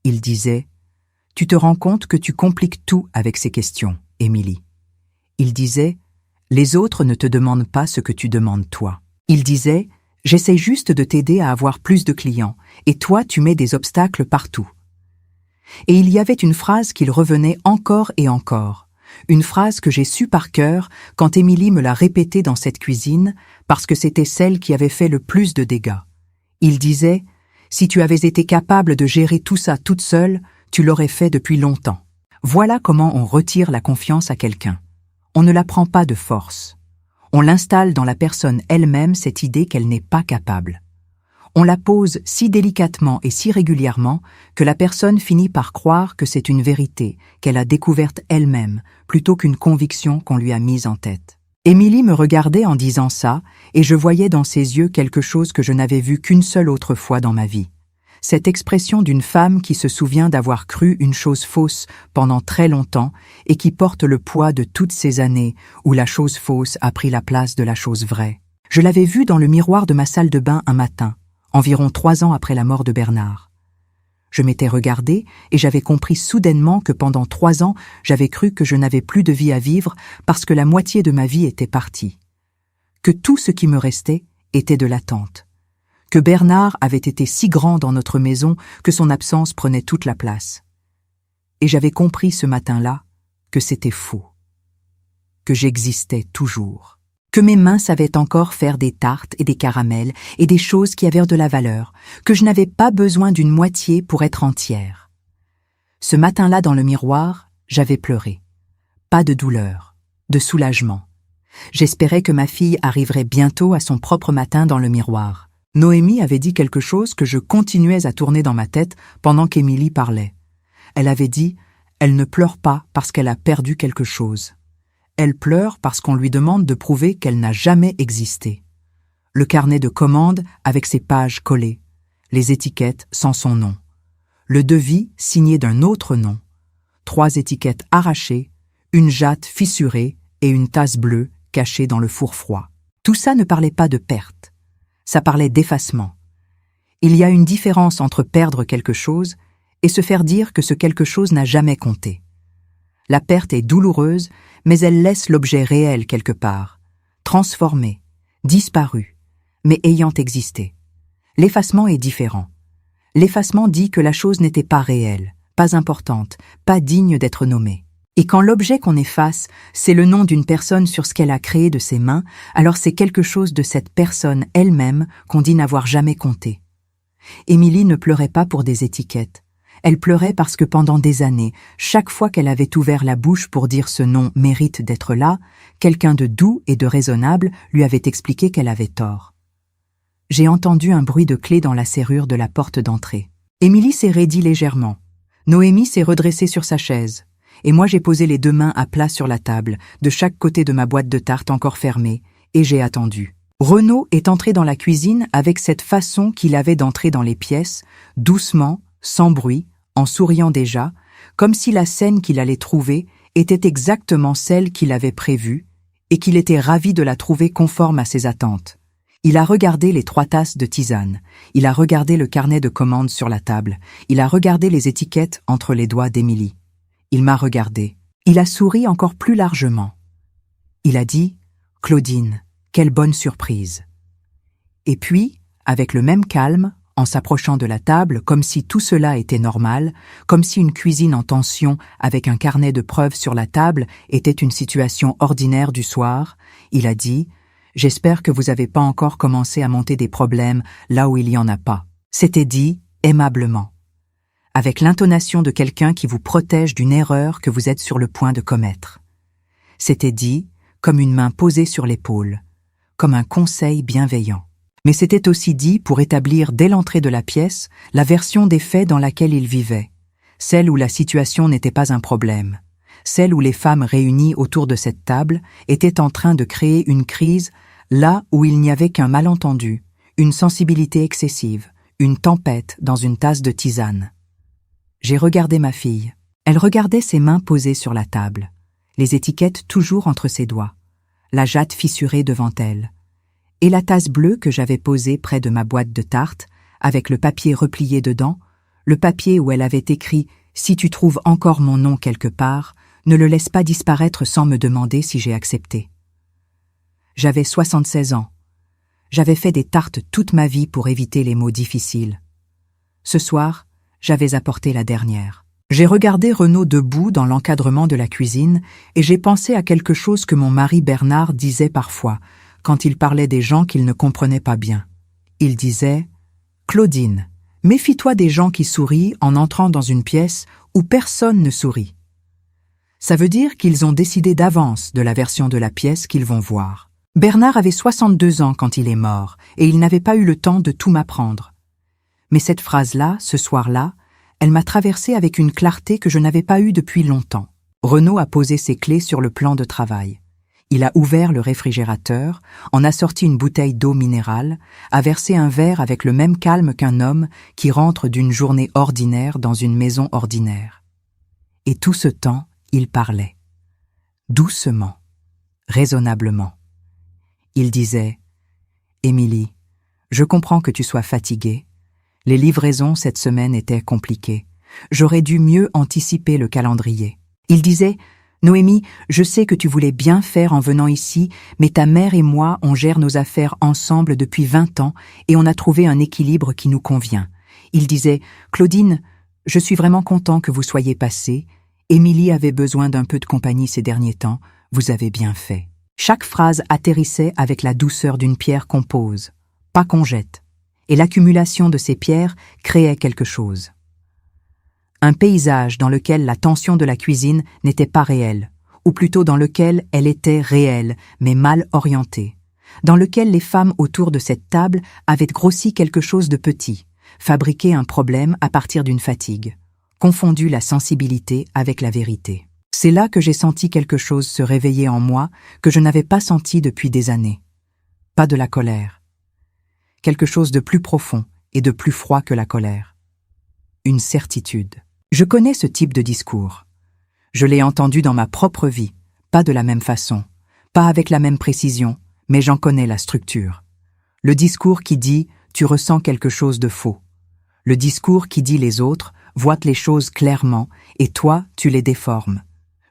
Il disait « Tu te rends compte que tu compliques tout avec ces questions, Émilie. Il disait, les autres ne te demandent pas ce que tu demandes toi. Il disait, j'essaie juste de t'aider à avoir plus de clients, et toi tu mets des obstacles partout. Et il y avait une phrase qu'il revenait encore et encore, une phrase que j'ai su par cœur quand Émilie me l'a répétée dans cette cuisine, parce que c'était celle qui avait fait le plus de dégâts. Il disait, si tu avais été capable de gérer tout ça toute seule, tu l'aurais fait depuis longtemps. Voilà comment on retire la confiance à quelqu'un. On ne la prend pas de force. On l'installe dans la personne elle-même cette idée qu'elle n'est pas capable. On la pose si délicatement et si régulièrement que la personne finit par croire que c'est une vérité qu'elle a découverte elle-même plutôt qu'une conviction qu'on lui a mise en tête. Émilie me regardait en disant ça et je voyais dans ses yeux quelque chose que je n'avais vu qu'une seule autre fois dans ma vie. Cette expression d'une femme qui se souvient d'avoir cru une chose fausse pendant très longtemps et qui porte le poids de toutes ces années où la chose fausse a pris la place de la chose vraie. Je l'avais vue dans le miroir de ma salle de bain un matin, environ 3 ans après la mort de Bernard. Je m'étais regardée et j'avais compris soudainement que pendant 3 ans, j'avais cru que je n'avais plus de vie à vivre parce que la moitié de ma vie était partie. Que tout ce qui me restait était de l'attente. Que Bernard avait été si grand dans notre maison que son absence prenait toute la place. Et j'avais compris ce matin-là que c'était faux. Que j'existais toujours. Que mes mains savaient encore faire des tartes et des caramels et des choses qui avaient de la valeur, que je n'avais pas besoin d'une moitié pour être entière. Ce matin-là dans le miroir, j'avais pleuré. Pas de douleur, de soulagement. J'espérais que ma fille arriverait bientôt à son propre matin dans le miroir. Noémie avait dit quelque chose que je continuais à tourner dans ma tête pendant qu'Émilie parlait. Elle avait dit « Elle ne pleure pas parce qu'elle a perdu quelque chose. Elle pleure parce qu'on lui demande de prouver qu'elle n'a jamais existé. » Le carnet de commandes avec ses pages collées, les étiquettes sans son nom. Le devis signé d'un autre nom. 3 étiquettes arrachées, une jatte fissurée et une tasse bleue cachée dans le four froid. Tout ça ne parlait pas de perte. Ça parlait d'effacement. Il y a une différence entre perdre quelque chose et se faire dire que ce quelque chose n'a jamais compté. La perte est douloureuse, mais elle laisse l'objet réel quelque part, transformé, disparu, mais ayant existé. L'effacement est différent. L'effacement dit que la chose n'était pas réelle, pas importante, pas digne d'être nommée. Et quand l'objet qu'on efface, c'est le nom d'une personne sur ce qu'elle a créé de ses mains, alors c'est quelque chose de cette personne elle-même qu'on dit n'avoir jamais compté. Émilie ne pleurait pas pour des étiquettes. Elle pleurait parce que pendant des années, chaque fois qu'elle avait ouvert la bouche pour dire ce nom mérite d'être là, quelqu'un de doux et de raisonnable lui avait expliqué qu'elle avait tort. J'ai entendu un bruit de clé dans la serrure de la porte d'entrée. Émilie s'est raidie légèrement. Noémie s'est redressée sur sa chaise. Et moi j'ai posé les 2 mains à plat sur la table, de chaque côté de ma boîte de tarte encore fermée, et j'ai attendu. Renaud est entré dans la cuisine avec cette façon qu'il avait d'entrer dans les pièces, doucement, sans bruit, en souriant déjà, comme si la scène qu'il allait trouver était exactement celle qu'il avait prévue, et qu'il était ravi de la trouver conforme à ses attentes. Il a regardé les 3 tasses de tisane, il a regardé le carnet de commandes sur la table, il a regardé les étiquettes entre les doigts d'Émilie. Il m'a regardé. Il a souri encore plus largement. Il a dit « Claudine, quelle bonne surprise !» Et puis, avec le même calme, en s'approchant de la table, comme si tout cela était normal, comme si une cuisine en tension avec un carnet de preuves sur la table était une situation ordinaire du soir, il a dit « J'espère que vous n'avez pas encore commencé à monter des problèmes là où il n'y en a pas. » C'était dit aimablement, avec l'intonation de quelqu'un qui vous protège d'une erreur que vous êtes sur le point de commettre. C'était dit comme une main posée sur l'épaule, comme un conseil bienveillant. Mais c'était aussi dit pour établir dès l'entrée de la pièce la version des faits dans laquelle il vivait, celle où la situation n'était pas un problème, celle où les femmes réunies autour de cette table étaient en train de créer une crise là où il n'y avait qu'un malentendu, une sensibilité excessive, une tempête dans une tasse de tisane. J'ai regardé ma fille. Elle regardait ses mains posées sur la table, les étiquettes toujours entre ses doigts, la jatte fissurée devant elle, et la tasse bleue que j'avais posée près de ma boîte de tarte, avec le papier replié dedans, le papier où elle avait écrit Si tu trouves encore mon nom quelque part, ne le laisse pas disparaître sans me demander si j'ai accepté. J'avais 76 ans. J'avais fait des tartes toute ma vie pour éviter les mots difficiles. Ce soir, j'avais apporté la dernière. J'ai regardé Renaud debout dans l'encadrement de la cuisine et j'ai pensé à quelque chose que mon mari Bernard disait parfois, quand il parlait des gens qu'il ne comprenait pas bien. Il disait « Claudine, méfie-toi des gens qui sourient en entrant dans une pièce où personne ne sourit. » Ça veut dire qu'ils ont décidé d'avance de la version de la pièce qu'ils vont voir. Bernard avait 62 ans quand il est mort et il n'avait pas eu le temps de tout m'apprendre. Mais cette phrase-là, ce soir-là, elle m'a traversée avec une clarté que je n'avais pas eue depuis longtemps. Renaud a posé ses clés sur le plan de travail. Il a ouvert le réfrigérateur, en a sorti une bouteille d'eau minérale, a versé un verre avec le même calme qu'un homme qui rentre d'une journée ordinaire dans une maison ordinaire. Et tout ce temps, il parlait. Doucement, raisonnablement. Il disait « Émilie, je comprends que tu sois fatiguée. Les livraisons cette semaine étaient compliquées. J'aurais dû mieux anticiper le calendrier. » Il disait « Noémie, je sais que tu voulais bien faire en venant ici, mais ta mère et moi, on gère nos affaires ensemble depuis 20 ans et on a trouvé un équilibre qui nous convient. » Il disait « Claudine, je suis vraiment content que vous soyez passée. Émilie avait besoin d'un peu de compagnie ces derniers temps. Vous avez bien fait. » Chaque phrase atterrissait avec la douceur d'une pierre qu'on pose, pas qu'on jette. Et l'accumulation de ces pierres créait quelque chose. Un paysage dans lequel la tension de la cuisine n'était pas réelle, ou plutôt dans lequel elle était réelle, mais mal orientée, dans lequel les femmes autour de cette table avaient grossi quelque chose de petit, fabriqué un problème à partir d'une fatigue, confondu la sensibilité avec la vérité. C'est là que j'ai senti quelque chose se réveiller en moi que je n'avais pas senti depuis des années. Pas de la colère. Quelque chose de plus profond et de plus froid que la colère. Une certitude. Je connais ce type de discours. Je l'ai entendu dans ma propre vie, pas de la même façon, pas avec la même précision, mais j'en connais la structure. Le discours qui dit « tu ressens quelque chose de faux ». Le discours qui dit les autres voient les choses clairement et toi, tu les déformes.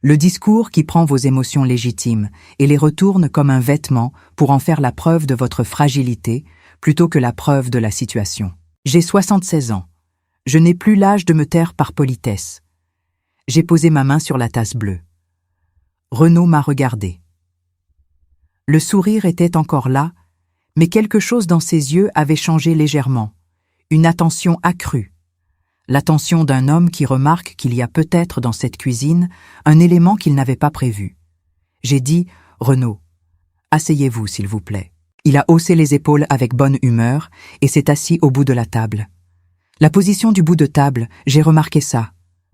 Le discours qui prend vos émotions légitimes et les retourne comme un vêtement pour en faire la preuve de votre fragilité plutôt que la preuve de la situation. J'ai 76 ans. Je n'ai plus l'âge de me taire par politesse. J'ai posé ma main sur la tasse bleue. Renaud m'a regardé. Le sourire était encore là, mais quelque chose dans ses yeux avait changé légèrement. Une attention accrue. L'attention d'un homme qui remarque qu'il y a peut-être dans cette cuisine un élément qu'il n'avait pas prévu. J'ai dit « Renaud, asseyez-vous s'il vous plaît ». Il a haussé les épaules avec bonne humeur et s'est assis au bout de la table. La position du bout de table, j'ai remarqué ça.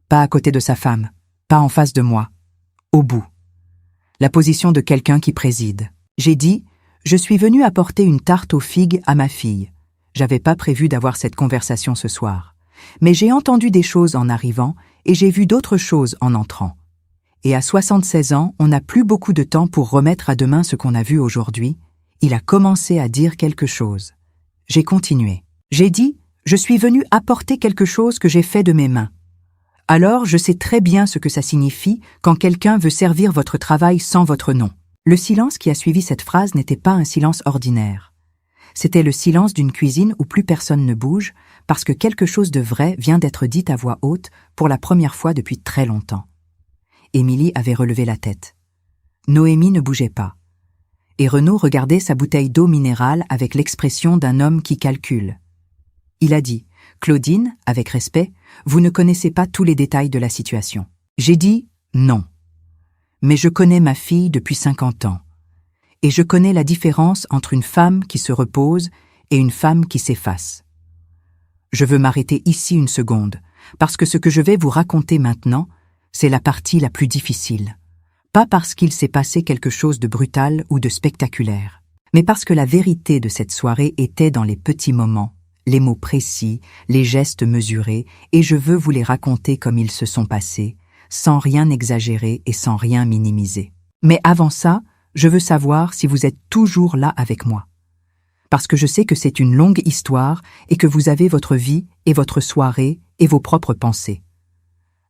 Pas à côté de sa femme, pas en face de moi. Au bout. La position de quelqu'un qui préside. J'ai dit « Je suis venu apporter une tarte aux figues à ma fille. J'avais pas prévu d'avoir cette conversation ce soir. Mais j'ai entendu des choses en arrivant et j'ai vu d'autres choses en entrant. Et à 76 ans, on n'a plus beaucoup de temps pour remettre à demain ce qu'on a vu aujourd'hui. Il a commencé à dire quelque chose. J'ai continué. J'ai dit « Je suis venu apporter quelque chose que j'ai fait de mes mains. Alors je sais très bien ce que ça signifie quand quelqu'un veut servir votre travail sans votre nom. » Le silence qui a suivi cette phrase n'était pas un silence ordinaire. C'était le silence d'une cuisine où plus personne ne bouge parce que quelque chose de vrai vient d'être dit à voix haute pour la première fois depuis très longtemps. Émilie avait relevé la tête. Noémie ne bougeait pas. Et Renaud regardait sa bouteille d'eau minérale avec l'expression d'un homme qui calcule. Il a dit « Claudine, avec respect, vous ne connaissez pas tous les détails de la situation. » J'ai dit « Non. Mais je connais ma fille depuis 50 ans. Et je connais la différence entre une femme qui se repose et une femme qui s'efface. Je veux m'arrêter ici une seconde, parce que ce que je vais vous raconter maintenant, c'est la partie la plus difficile. Pas parce qu'il s'est passé quelque chose de brutal ou de spectaculaire, mais parce que la vérité de cette soirée était dans les petits moments, les mots précis, les gestes mesurés, et je veux vous les raconter comme ils se sont passés, sans rien exagérer et sans rien minimiser. Mais avant ça, je veux savoir si vous êtes toujours là avec moi. Parce que je sais que c'est une longue histoire et que vous avez votre vie et votre soirée et vos propres pensées.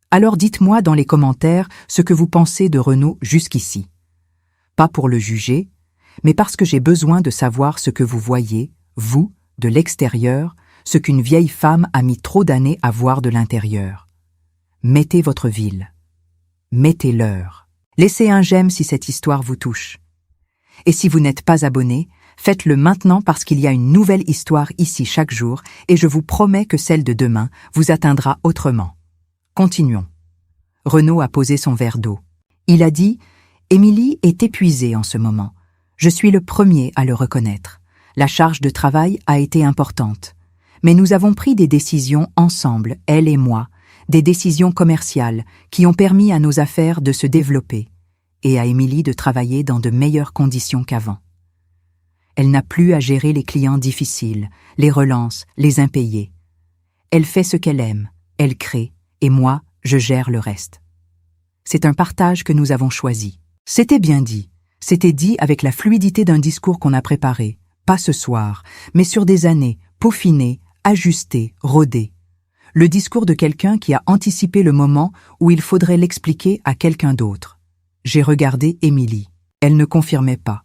Alors dites-moi dans les commentaires ce que vous pensez de Renaud jusqu'ici. Pas pour le juger, mais parce que j'ai besoin de savoir ce que vous voyez, vous, de l'extérieur, ce qu'une vieille femme a mis trop d'années à voir de l'intérieur. Mettez votre ville. Mettez l'heure. Laissez un j'aime si cette histoire vous touche. Et si vous n'êtes pas abonné, faites-le maintenant parce qu'il y a une nouvelle histoire ici chaque jour et je vous promets que celle de demain vous atteindra autrement. Continuons. Renaud a posé son verre d'eau. Il a dit « Émilie est épuisée en ce moment. Je suis le premier à le reconnaître. La charge de travail a été importante. Mais nous avons pris des décisions ensemble, elle et moi, des décisions commerciales qui ont permis à nos affaires de se développer et à Émilie de travailler dans de meilleures conditions qu'avant. Elle n'a plus à gérer les clients difficiles, les relances, les impayés. Elle fait ce qu'elle aime, elle crée, et moi, je gère le reste. C'est un partage que nous avons choisi. C'était bien dit. C'était dit avec la fluidité d'un discours qu'on a préparé, pas ce soir, mais sur des années, peaufiné, ajusté, rodé. Le discours de quelqu'un qui a anticipé le moment où il faudrait l'expliquer à quelqu'un d'autre. J'ai regardé Émilie. Elle ne confirmait pas.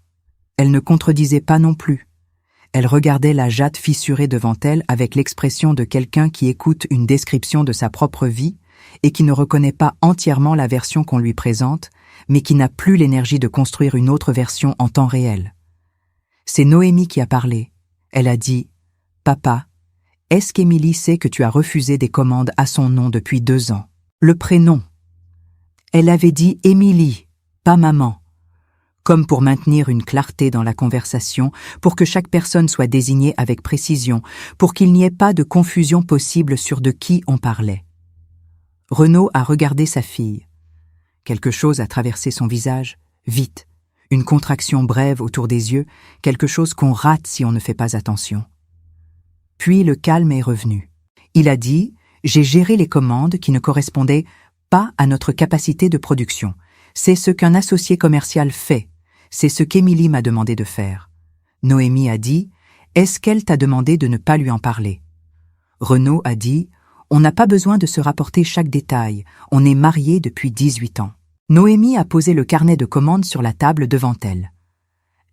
Elle ne contredisait pas non plus. Elle regardait la jatte fissurée devant elle avec l'expression de quelqu'un qui écoute une description de sa propre vie et qui ne reconnaît pas entièrement la version qu'on lui présente, mais qui n'a plus l'énergie de construire une autre version en temps réel. C'est Noémie qui a parlé. Elle a dit « Papa, est-ce qu'Émilie sait que tu as refusé des commandes à son nom depuis 2 ans ?» Le prénom. Elle avait dit « Émilie », pas « maman ». Comme pour maintenir une clarté dans la conversation, pour que chaque personne soit désignée avec précision, pour qu'il n'y ait pas de confusion possible sur de qui on parlait. Renaud a regardé sa fille. Quelque chose a traversé son visage, vite, une contraction brève autour des yeux, quelque chose qu'on rate si on ne fait pas attention. Puis le calme est revenu. Il a dit « J'ai géré les commandes qui ne correspondaient pas à notre capacité de production. C'est ce qu'un associé commercial fait. C'est ce qu'Émilie m'a demandé de faire. » Noémie a dit « Est-ce qu'elle t'a demandé de ne pas lui en parler ?» Renaud a dit « On n'a pas besoin de se rapporter chaque détail. On est mariés depuis 18 ans. » Noémie a posé le carnet de commandes sur la table devant elle.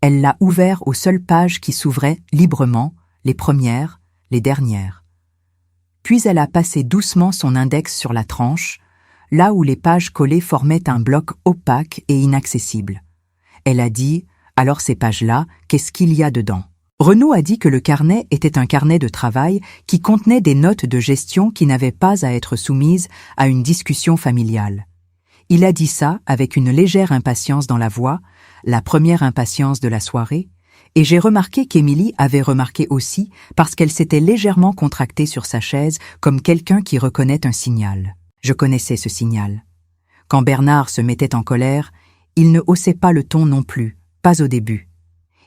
Elle l'a ouvert aux seules pages qui s'ouvraient librement, les premières, les dernières. Puis elle a passé doucement son index sur la tranche, là où les pages collées formaient un bloc opaque et inaccessible. Elle a dit « Alors ces pages-là, qu'est-ce qu'il y a dedans ?» Renaud a dit que le carnet était un carnet de travail qui contenait des notes de gestion qui n'avaient pas à être soumises à une discussion familiale. Il a dit ça avec une légère impatience dans la voix, la première impatience de la soirée, et j'ai remarqué qu'Émilie avait remarqué aussi parce qu'elle s'était légèrement contractée sur sa chaise comme quelqu'un qui reconnaît un signal. Je connaissais ce signal. Quand Bernard se mettait en colère, il ne haussait pas le ton non plus, pas au début.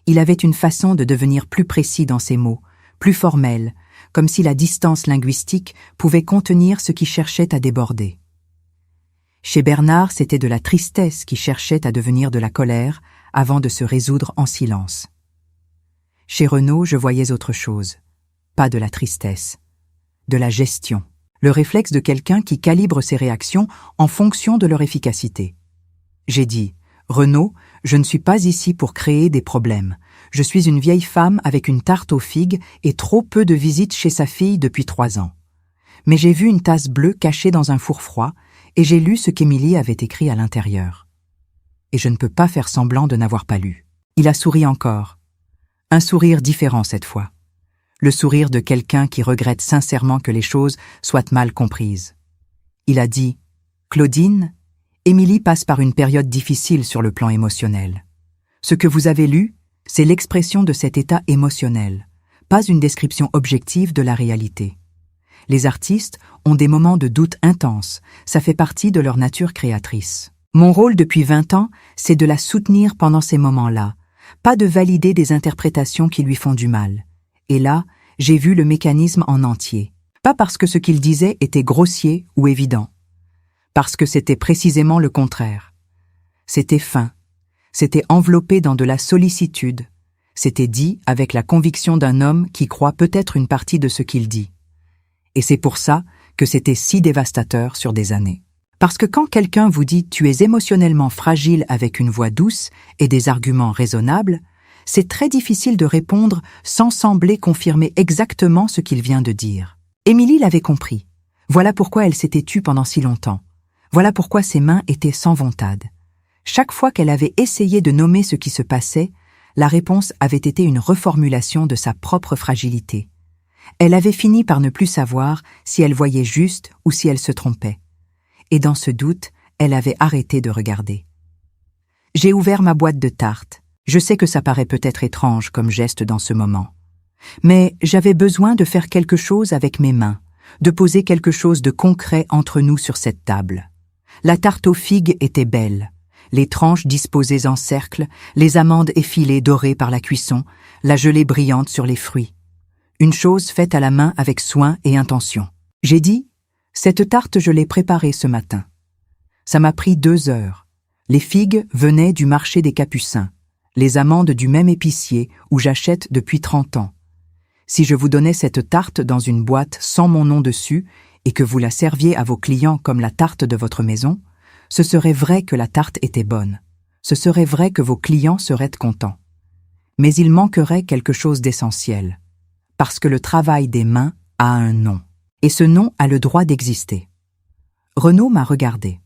Il avait une façon de devenir plus précis dans ses mots, plus formel, comme si la distance linguistique pouvait contenir ce qui cherchait à déborder. Chez Bernard, c'était de la tristesse qui cherchait à devenir de la colère avant de se résoudre en silence. Chez Renaud, je voyais autre chose. Pas de la tristesse, de la gestion. Le réflexe de quelqu'un qui calibre ses réactions en fonction de leur efficacité. J'ai dit « Renaud, je ne suis pas ici pour créer des problèmes. Je suis une vieille femme avec une tarte aux figues et trop peu de visites chez sa fille depuis 3 ans. Mais j'ai vu une tasse bleue cachée dans un four froid et j'ai lu ce qu'Émilie avait écrit à l'intérieur. Et je ne peux pas faire semblant de n'avoir pas lu. » Il a souri encore. Un sourire différent cette fois. Le sourire de quelqu'un qui regrette sincèrement que les choses soient mal comprises. Il a dit « Claudine, Émilie passe par une période difficile sur le plan émotionnel. Ce que vous avez lu, c'est l'expression de cet état émotionnel, pas une description objective de la réalité. Les artistes ont des moments de doute intenses, ça fait partie de leur nature créatrice. Mon rôle depuis 20 ans, c'est de la soutenir pendant ces moments-là, pas de valider des interprétations qui lui font du mal. Et là, j'ai vu le mécanisme en entier. Pas parce que ce qu'il disait était grossier ou évident. Parce que c'était précisément le contraire. C'était fin. C'était enveloppé dans de la sollicitude. C'était dit avec la conviction d'un homme qui croit peut-être une partie de ce qu'il dit. Et c'est pour ça que c'était si dévastateur sur des années. Parce que quand quelqu'un vous dit « tu es émotionnellement fragile » avec une voix douce et des arguments raisonnables, c'est très difficile de répondre sans sembler confirmer exactement ce qu'il vient de dire. Émilie l'avait compris. Voilà pourquoi elle s'était tue pendant si longtemps. Voilà pourquoi ses mains étaient sans vontade. Chaque fois qu'elle avait essayé de nommer ce qui se passait, la réponse avait été une reformulation de sa propre fragilité. Elle avait fini par ne plus savoir si elle voyait juste ou si elle se trompait. Et dans ce doute, elle avait arrêté de regarder. J'ai ouvert ma boîte de tartes. Je sais que ça paraît peut-être étrange comme geste dans ce moment. Mais j'avais besoin de faire quelque chose avec mes mains, de poser quelque chose de concret entre nous sur cette table. La tarte aux figues était belle. Les tranches disposées en cercle, les amandes effilées dorées par la cuisson, la gelée brillante sur les fruits. Une chose faite à la main avec soin et intention. J'ai dit, cette tarte je l'ai préparée ce matin. Ça m'a pris 2 heures. Les figues venaient du marché des Capucins, les amandes du même épicier où j'achète depuis 30 ans. Si je vous donnais cette tarte dans une boîte sans mon nom dessus et que vous la serviez à vos clients comme la tarte de votre maison, ce serait vrai que la tarte était bonne. Ce serait vrai que vos clients seraient contents. Mais il manquerait quelque chose d'essentiel. Parce que le travail des mains a un nom. Et ce nom a le droit d'exister. Renaud m'a regardé.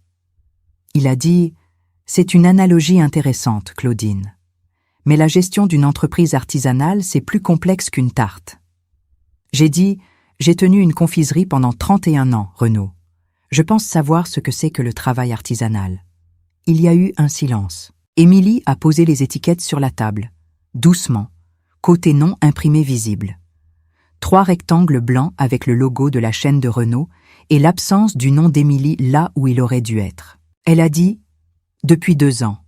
Il a dit « C'est une analogie intéressante, Claudine. Mais la gestion d'une entreprise artisanale, c'est plus complexe qu'une tarte. » J'ai dit « J'ai tenu une confiserie pendant 31 ans, Renaud. Je pense savoir ce que c'est que le travail artisanal. » Il y a eu un silence. Émilie a posé les étiquettes sur la table, doucement, côté nom imprimé visible. 3 rectangles blancs avec le logo de la chaîne de Renaud et l'absence du nom d'Émilie là où il aurait dû être. Elle a dit « Depuis 2 ans.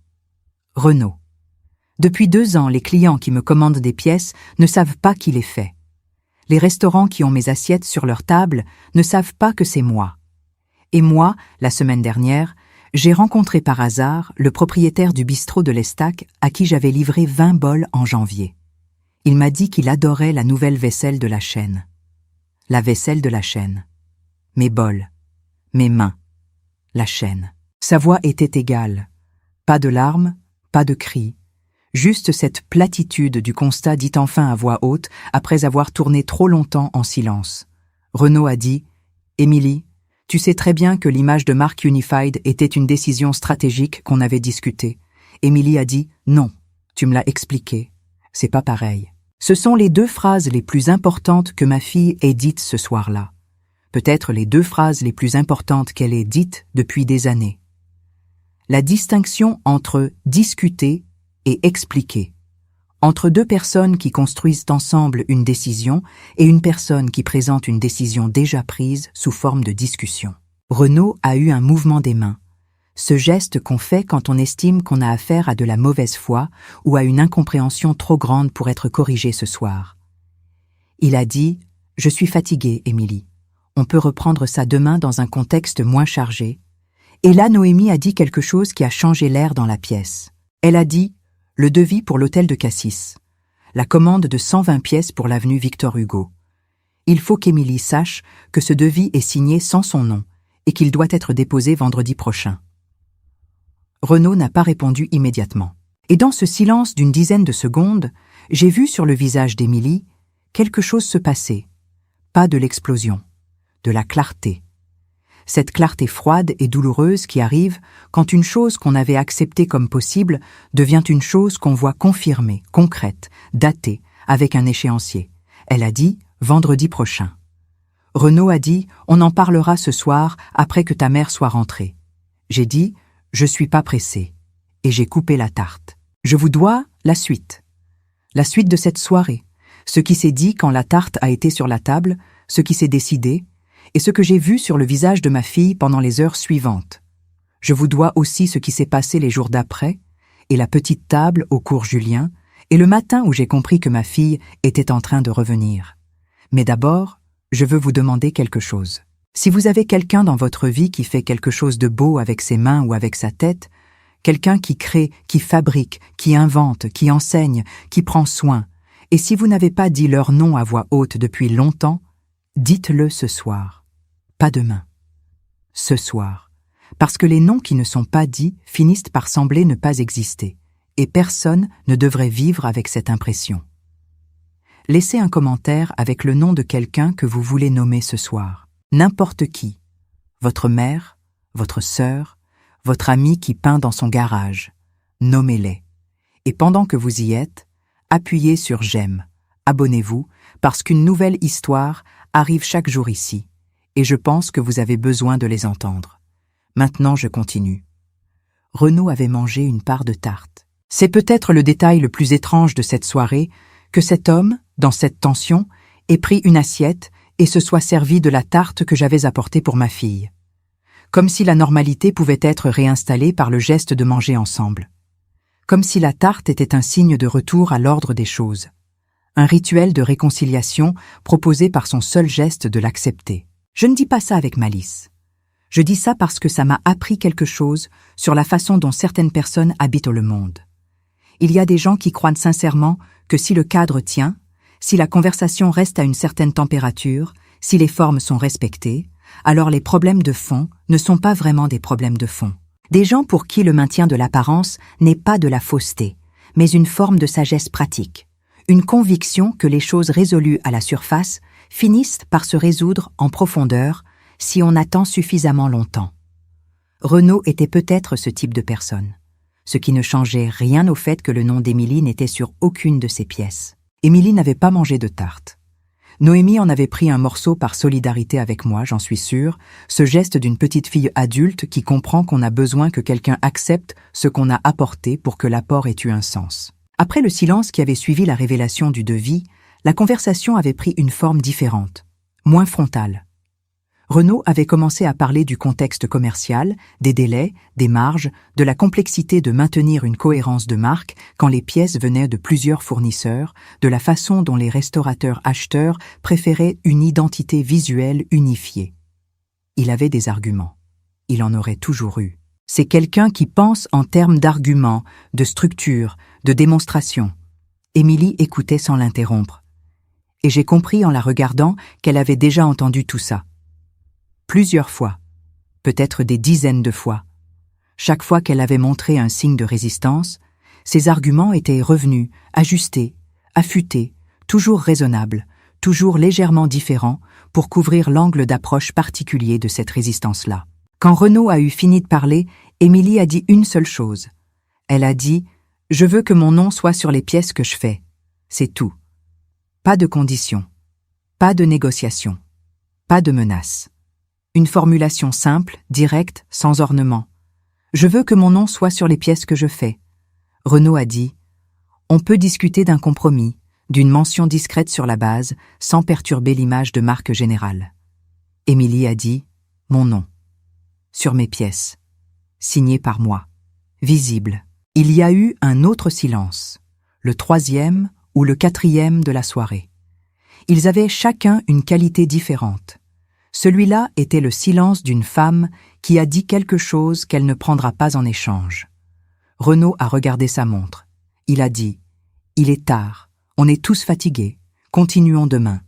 Renaud. Depuis 2 ans, les clients qui me commandent des pièces ne savent pas qui les fait. Les restaurants qui ont mes assiettes sur leur table ne savent pas que c'est moi. Et moi, la semaine dernière, j'ai rencontré par hasard le propriétaire du bistrot de l'Estac à qui j'avais livré 20 bols en janvier. Il m'a dit qu'il adorait la nouvelle vaisselle de la chaîne. La vaisselle de la chaîne. Mes bols. Mes mains. La chaîne. Sa voix était égale. Pas de larmes, pas de cris. Juste cette platitude du constat dit enfin à voix haute après avoir tourné trop longtemps en silence. Renaud a dit « Émilie, tu sais très bien que l'image de marque Unified était une décision stratégique qu'on avait discutée. » Émilie a dit « Non, tu me l'as expliqué. C'est pas pareil. » Ce sont les 2 phrases les plus importantes que ma fille ait dites ce soir-là. Peut-être les 2 phrases les plus importantes qu'elle ait dites depuis des années. La distinction entre discuter et expliquer. Entre 2 personnes qui construisent ensemble une décision et une personne qui présente une décision déjà prise sous forme de discussion. Renaud a eu un mouvement des mains. Ce geste qu'on fait quand on estime qu'on a affaire à de la mauvaise foi ou à une incompréhension trop grande pour être corrigée ce soir. Il a dit « Je suis fatigué, Émilie. On peut reprendre ça demain dans un contexte moins chargé. » Et là, Noémie a dit quelque chose qui a changé l'air dans la pièce. Elle a dit « Le devis pour l'hôtel de Cassis. La commande de 120 pièces pour l'avenue Victor Hugo. Il faut qu'Émilie sache que ce devis est signé sans son nom et qu'il doit être déposé vendredi prochain. » Renaud n'a pas répondu immédiatement. Et dans ce silence d'une dizaine de secondes, j'ai vu sur le visage d'Émilie quelque chose se passer. Pas de l'explosion, de la clarté. Cette clarté froide et douloureuse qui arrive quand une chose qu'on avait acceptée comme possible devient une chose qu'on voit confirmée, concrète, datée, avec un échéancier. Elle a dit « vendredi prochain ». Renaud a dit « on en parlera ce soir après que ta mère soit rentrée ». J'ai dit « je suis pas pressée » et j'ai coupé la tarte. Je vous dois la suite. La suite de cette soirée, ce qui s'est dit quand la tarte a été sur la table, ce qui s'est décidé, et ce que j'ai vu sur le visage de ma fille pendant les heures suivantes. Je vous dois aussi ce qui s'est passé les jours d'après, et la petite table au cours Julien, et le matin où j'ai compris que ma fille était en train de revenir. Mais d'abord, je veux vous demander quelque chose. Si vous avez quelqu'un dans votre vie qui fait quelque chose de beau avec ses mains ou avec sa tête, quelqu'un qui crée, qui fabrique, qui invente, qui enseigne, qui prend soin, et si vous n'avez pas dit leur nom à voix haute depuis longtemps, dites-le ce soir. Pas demain. Ce soir. parce que les noms qui ne sont pas dits finissent par sembler ne pas exister, et personne ne devrait vivre avec cette impression. Laissez un commentaire avec le nom de quelqu'un que vous voulez nommer ce soir. N'importe qui. Votre mère, votre sœur, votre ami qui peint dans son garage. Nommez-les. Et pendant que vous y êtes, appuyez sur j'aime. Abonnez-vous, parce qu'une nouvelle histoire arrive chaque jour ici, et je pense que vous avez besoin de les entendre. Maintenant, je continue. Renaud avait mangé une part de tarte. C'est peut-être le détail le plus étrange de cette soirée que cet homme, dans cette tension, ait pris une assiette et se soit servi de la tarte que j'avais apportée pour ma fille. Comme si la normalité pouvait être réinstallée par le geste de manger ensemble. Comme si la tarte était un signe de retour à l'ordre des choses. Un rituel de réconciliation proposé par son seul geste de l'accepter. Je ne dis pas ça avec malice. Je dis ça parce que ça m'a appris quelque chose sur la façon dont certaines personnes habitent le monde. Il y a des gens qui croient sincèrement que si le cadre tient, si la conversation reste à une certaine température, si les formes sont respectées, alors les problèmes de fond ne sont pas vraiment des problèmes de fond. Des gens pour qui le maintien de l'apparence n'est pas de la fausseté, mais une forme de sagesse pratique, une conviction que les choses résolues à la surface finissent par se résoudre en profondeur si on attend suffisamment longtemps. Renaud était peut-être ce type de personne, ce qui ne changeait rien au fait que le nom d'Émilie n'était sur aucune de ses pièces. Émilie n'avait pas mangé de tarte. Noémie en avait pris un morceau par solidarité avec moi, j'en suis sûre, ce geste d'une petite fille adulte qui comprend qu'on a besoin que quelqu'un accepte ce qu'on a apporté pour que l'apport ait eu un sens. Après le silence qui avait suivi la révélation du devis, la conversation avait pris une forme différente, moins frontale. Renaud avait commencé à parler du contexte commercial, des délais, des marges, de la complexité de maintenir une cohérence de marque quand les pièces venaient de plusieurs fournisseurs, de la façon dont les restaurateurs-acheteurs préféraient une identité visuelle unifiée. Il avait des arguments. Il en aurait toujours eu. C'est quelqu'un qui pense en termes d'arguments, de structure, de démonstration. Émilie écoutait sans l'interrompre. Et j'ai compris en la regardant qu'elle avait déjà entendu tout ça. Plusieurs fois, peut-être des dizaines de fois. Chaque fois qu'elle avait montré un signe de résistance, ses arguments étaient revenus, ajustés, affûtés, toujours raisonnables, toujours légèrement différents pour couvrir l'angle d'approche particulier de cette résistance-là. Quand Renaud a eu fini de parler, Émilie a dit une seule chose. Elle a dit « Je veux que mon nom soit sur les pièces que je fais. » C'est tout. Pas de conditions, pas de négociations, pas de menaces. Une formulation simple, directe, sans ornement. Je veux que mon nom soit sur les pièces que je fais. Renaud a dit « On peut discuter d'un compromis, d'une mention discrète sur la base, sans perturber l'image de marque générale. » Émilie a dit « Mon nom. Sur mes pièces. Signé par moi. Visible. » Il y a eu un autre silence, le 3e ou le 4e de la soirée. Ils avaient chacun une qualité différente. Celui-là était le silence d'une femme qui a dit quelque chose qu'elle ne prendra pas en échange. Renaud a regardé sa montre. Il a dit « Il est tard, on est tous fatigués, continuons demain. »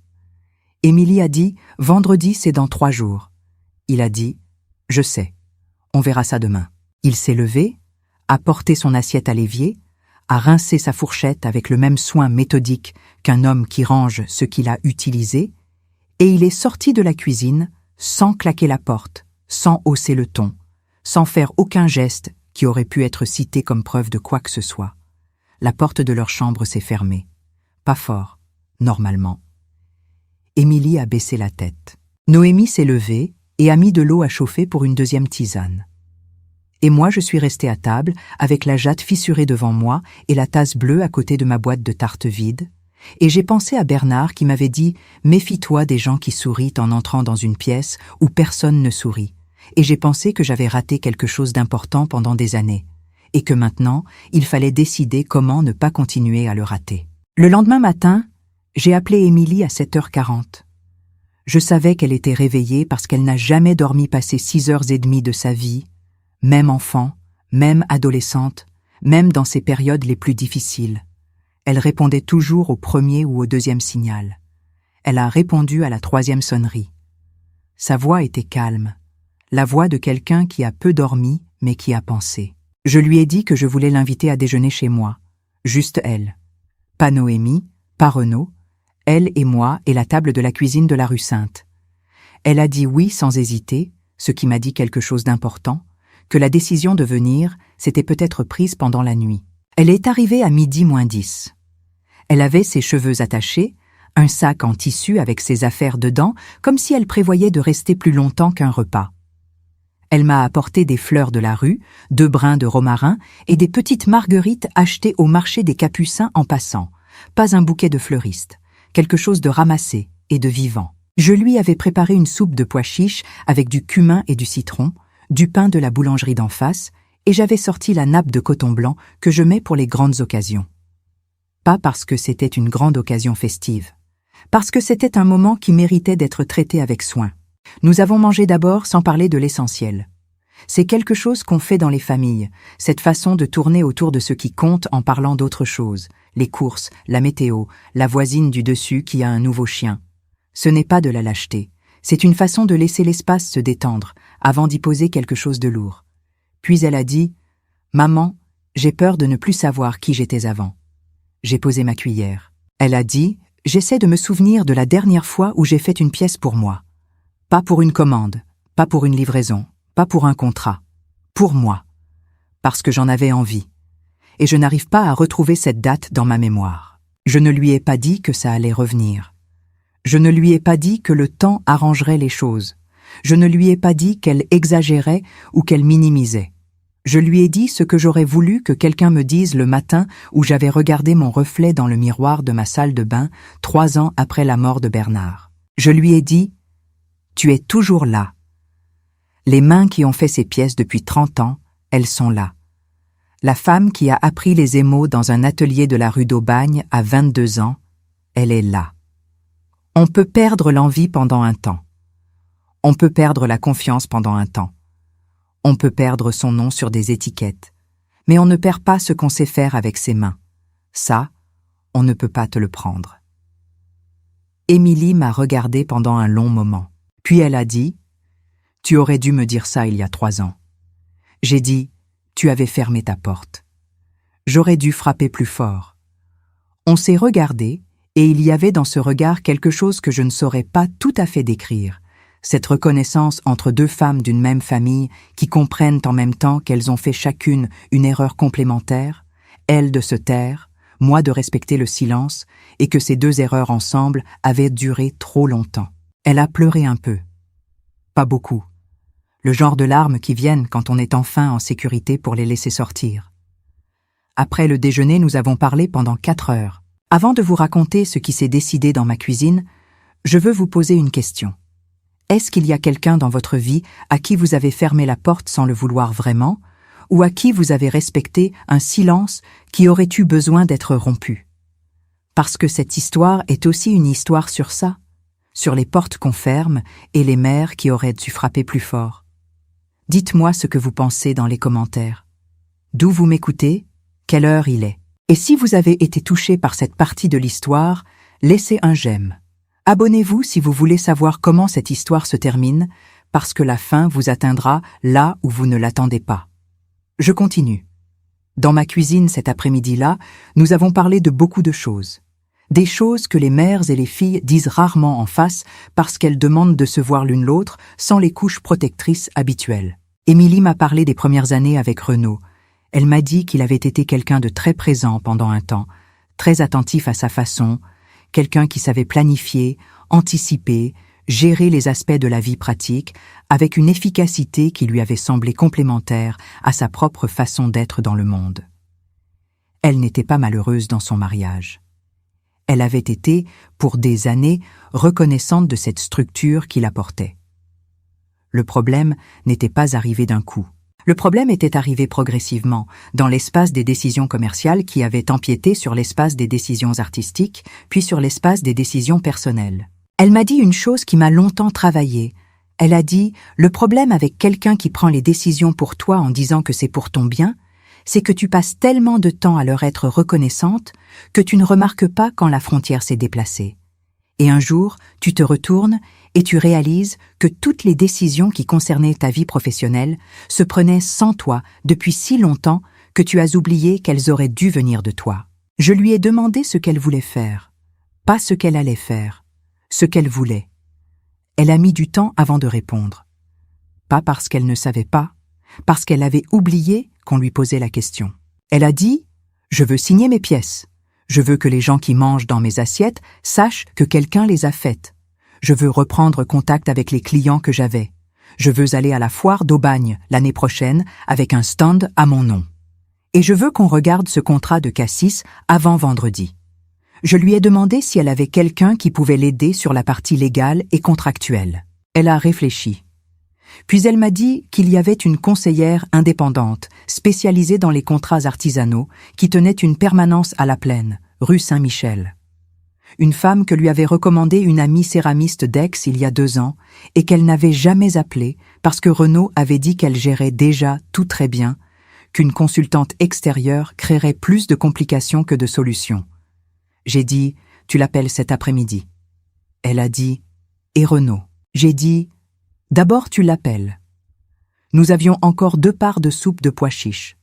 Émilie a dit « Vendredi, c'est dans 3 jours. » Il a dit « Je sais, on verra ça demain. » Il s'est levé, a porté son assiette à l'évier, a rincé sa fourchette avec le même soin méthodique qu'un homme qui range ce qu'il a utilisé, et il est sorti de la cuisine sans claquer la porte, sans hausser le ton, sans faire aucun geste qui aurait pu être cité comme preuve de quoi que ce soit. La porte de leur chambre s'est fermée. Pas fort, normalement. Émilie a baissé la tête. Noémie s'est levée et a mis de l'eau à chauffer pour une deuxième tisane. Et moi, je suis restée à table avec la jatte fissurée devant moi et la tasse bleue à côté de ma boîte de tarte vide, et j'ai pensé à Bernard qui m'avait dit « Méfie-toi des gens qui sourient en entrant dans une pièce où personne ne sourit ». Et j'ai pensé que j'avais raté quelque chose d'important pendant des années, et que maintenant, il fallait décider comment ne pas continuer à le rater. Le lendemain matin, j'ai appelé Émilie à 7h40. Je savais qu'elle était réveillée parce qu'elle n'a jamais dormi passer 6h30 de sa vie, même enfant, même adolescente, même dans ses périodes les plus difficiles. Elle répondait toujours au premier ou au deuxième signal. Elle a répondu à la 3e sonnerie. Sa voix était calme. la voix de quelqu'un qui a peu dormi, mais qui a pensé. Je lui ai dit que je voulais l'inviter à déjeuner chez moi. Juste elle. Pas Noémie, pas Renaud, elle et moi et la table de la cuisine de la rue Sainte. Elle a dit oui sans hésiter, ce qui m'a dit quelque chose d'important, que la décision de venir s'était peut-être prise pendant la nuit. Elle est arrivée à 12:10. Elle avait ses cheveux attachés, un sac en tissu avec ses affaires dedans, comme si elle prévoyait de rester plus longtemps qu'un repas. Elle m'a apporté des fleurs de la rue, 2 brins de romarin et des petites marguerites achetées au marché des Capucins en passant. Pas un bouquet de fleuriste, quelque chose de ramassé et de vivant. Je lui avais préparé une soupe de pois chiches avec du cumin et du citron, du pain de la boulangerie d'en face, et j'avais sorti la nappe de coton blanc que je mets pour les grandes occasions. Pas parce que c'était une grande occasion festive, parce que c'était un moment qui méritait d'être traité avec soin. Nous avons mangé d'abord sans parler de l'essentiel. C'est quelque chose qu'on fait dans les familles, cette façon de tourner autour de ce qui compte en parlant d'autre chose, les courses, la météo, la voisine du dessus qui a un nouveau chien. Ce n'est pas de la lâcheté, c'est une façon de laisser l'espace se détendre, avant d'y poser quelque chose de lourd. Puis elle a dit « Maman, j'ai peur de ne plus savoir qui j'étais avant. » J'ai posé ma cuillère. Elle a dit « J'essaie de me souvenir de la dernière fois où j'ai fait une pièce pour moi. Pas pour une commande, pas pour une livraison, pas pour un contrat. Pour moi. Parce que j'en avais envie. Et je n'arrive pas à retrouver cette date dans ma mémoire. Je ne lui ai pas dit que ça allait revenir. Je ne lui ai pas dit que le temps arrangerait les choses. Je ne lui ai pas dit qu'elle exagérait ou qu'elle minimisait. Je lui ai dit ce que j'aurais voulu que quelqu'un me dise le matin où j'avais regardé mon reflet dans le miroir de ma salle de bain 3 ans après la mort de Bernard. Je lui ai dit « Tu es toujours là. Les mains qui ont fait ces pièces depuis 30 ans, elles sont là. La femme qui a appris les émaux dans un atelier de la rue d'Aubagne à 22 ans, elle est là. On peut perdre l'envie pendant un temps. On peut perdre la confiance pendant un temps. On peut perdre son nom sur des étiquettes. Mais on ne perd pas ce qu'on sait faire avec ses mains. Ça, on ne peut pas te le prendre. » Émilie m'a regardé pendant un long moment. Puis elle a dit « Tu aurais dû me dire ça il y a 3 ans. » J'ai dit « Tu avais fermé ta porte. » J'aurais dû frapper plus fort. On s'est regardé et il y avait dans ce regard quelque chose que je ne saurais pas tout à fait décrire. Cette reconnaissance entre 2 femmes d'une même famille qui comprennent en même temps qu'elles ont fait chacune une erreur complémentaire, elle de se taire, moi de respecter le silence, et que ces 2 erreurs ensemble avaient duré trop longtemps. Elle a pleuré un peu. Pas beaucoup. Le genre de larmes qui viennent quand on est enfin en sécurité pour les laisser sortir. Après le déjeuner, nous avons parlé pendant 4 heures. Avant de vous raconter ce qui s'est décidé dans ma cuisine, je veux vous poser une question. Est-ce qu'il y a quelqu'un dans votre vie à qui vous avez fermé la porte sans le vouloir vraiment, ou à qui vous avez respecté un silence qui aurait eu besoin d'être rompu? Parce que cette histoire est aussi une histoire sur ça, sur les portes qu'on ferme et les mères qui auraient dû frapper plus fort. Dites-moi ce que vous pensez dans les commentaires. D'où vous m'écoutez? Quelle heure il est? Et si vous avez été touché par cette partie de l'histoire, laissez un j'aime. Abonnez-vous si vous voulez savoir comment cette histoire se termine, parce que la fin vous atteindra là où vous ne l'attendez pas. Je continue. Dans ma cuisine cet après-midi-là, nous avons parlé de beaucoup de choses. Des choses que les mères et les filles disent rarement en face parce qu'elles demandent de se voir l'une l'autre sans les couches protectrices habituelles. Émilie m'a parlé des premières années avec Renaud. Elle m'a dit qu'il avait été quelqu'un de très présent pendant un temps, très attentif à sa façon, quelqu'un qui savait planifier, anticiper, gérer les aspects de la vie pratique avec une efficacité qui lui avait semblé complémentaire à sa propre façon d'être dans le monde. Elle n'était pas malheureuse dans son mariage. Elle avait été, pour des années, reconnaissante de cette structure qu'il apportait. Le problème n'était pas arrivé d'un coup. Le problème était arrivé progressivement, dans l'espace des décisions commerciales qui avaient empiété sur l'espace des décisions artistiques, puis sur l'espace des décisions personnelles. Elle m'a dit une chose qui m'a longtemps travaillé. Elle a dit « Le problème avec quelqu'un qui prend les décisions pour toi en disant que c'est pour ton bien, c'est que tu passes tellement de temps à leur être reconnaissante que tu ne remarques pas quand la frontière s'est déplacée. Et un jour, tu te retournes et tu réalises que toutes les décisions qui concernaient ta vie professionnelle se prenaient sans toi depuis si longtemps que tu as oublié qu'elles auraient dû venir de toi. Je lui ai demandé ce qu'elle voulait faire, pas ce qu'elle allait faire, ce qu'elle voulait. Elle a mis du temps avant de répondre. Pas parce qu'elle ne savait pas, parce qu'elle avait oublié qu'on lui posait la question. Elle a dit « Je veux signer mes pièces. Je veux que les gens qui mangent dans mes assiettes sachent que quelqu'un les a faites. Je veux reprendre contact avec les clients que j'avais. Je veux aller à la foire d'Aubagne l'année prochaine avec un stand à mon nom. Et je veux qu'on regarde ce contrat de Cassis avant vendredi. » Je lui ai demandé si elle avait quelqu'un qui pouvait l'aider sur la partie légale et contractuelle. Elle a réfléchi. Puis elle m'a dit qu'il y avait une conseillère indépendante, spécialisée dans les contrats artisanaux, qui tenait une permanence à La Plaine, rue Saint-Michel. Une femme que lui avait recommandée une amie céramiste d'Aix il y a 2 ans et qu'elle n'avait jamais appelée parce que Renaud avait dit qu'elle gérait déjà tout très bien, qu'une consultante extérieure créerait plus de complications que de solutions. J'ai dit « Tu l'appelles cet après-midi ». Elle a dit « Et Renaud ». J'ai dit « D'abord tu l'appelles ». Nous avions encore 2 parts de soupe de pois chiches.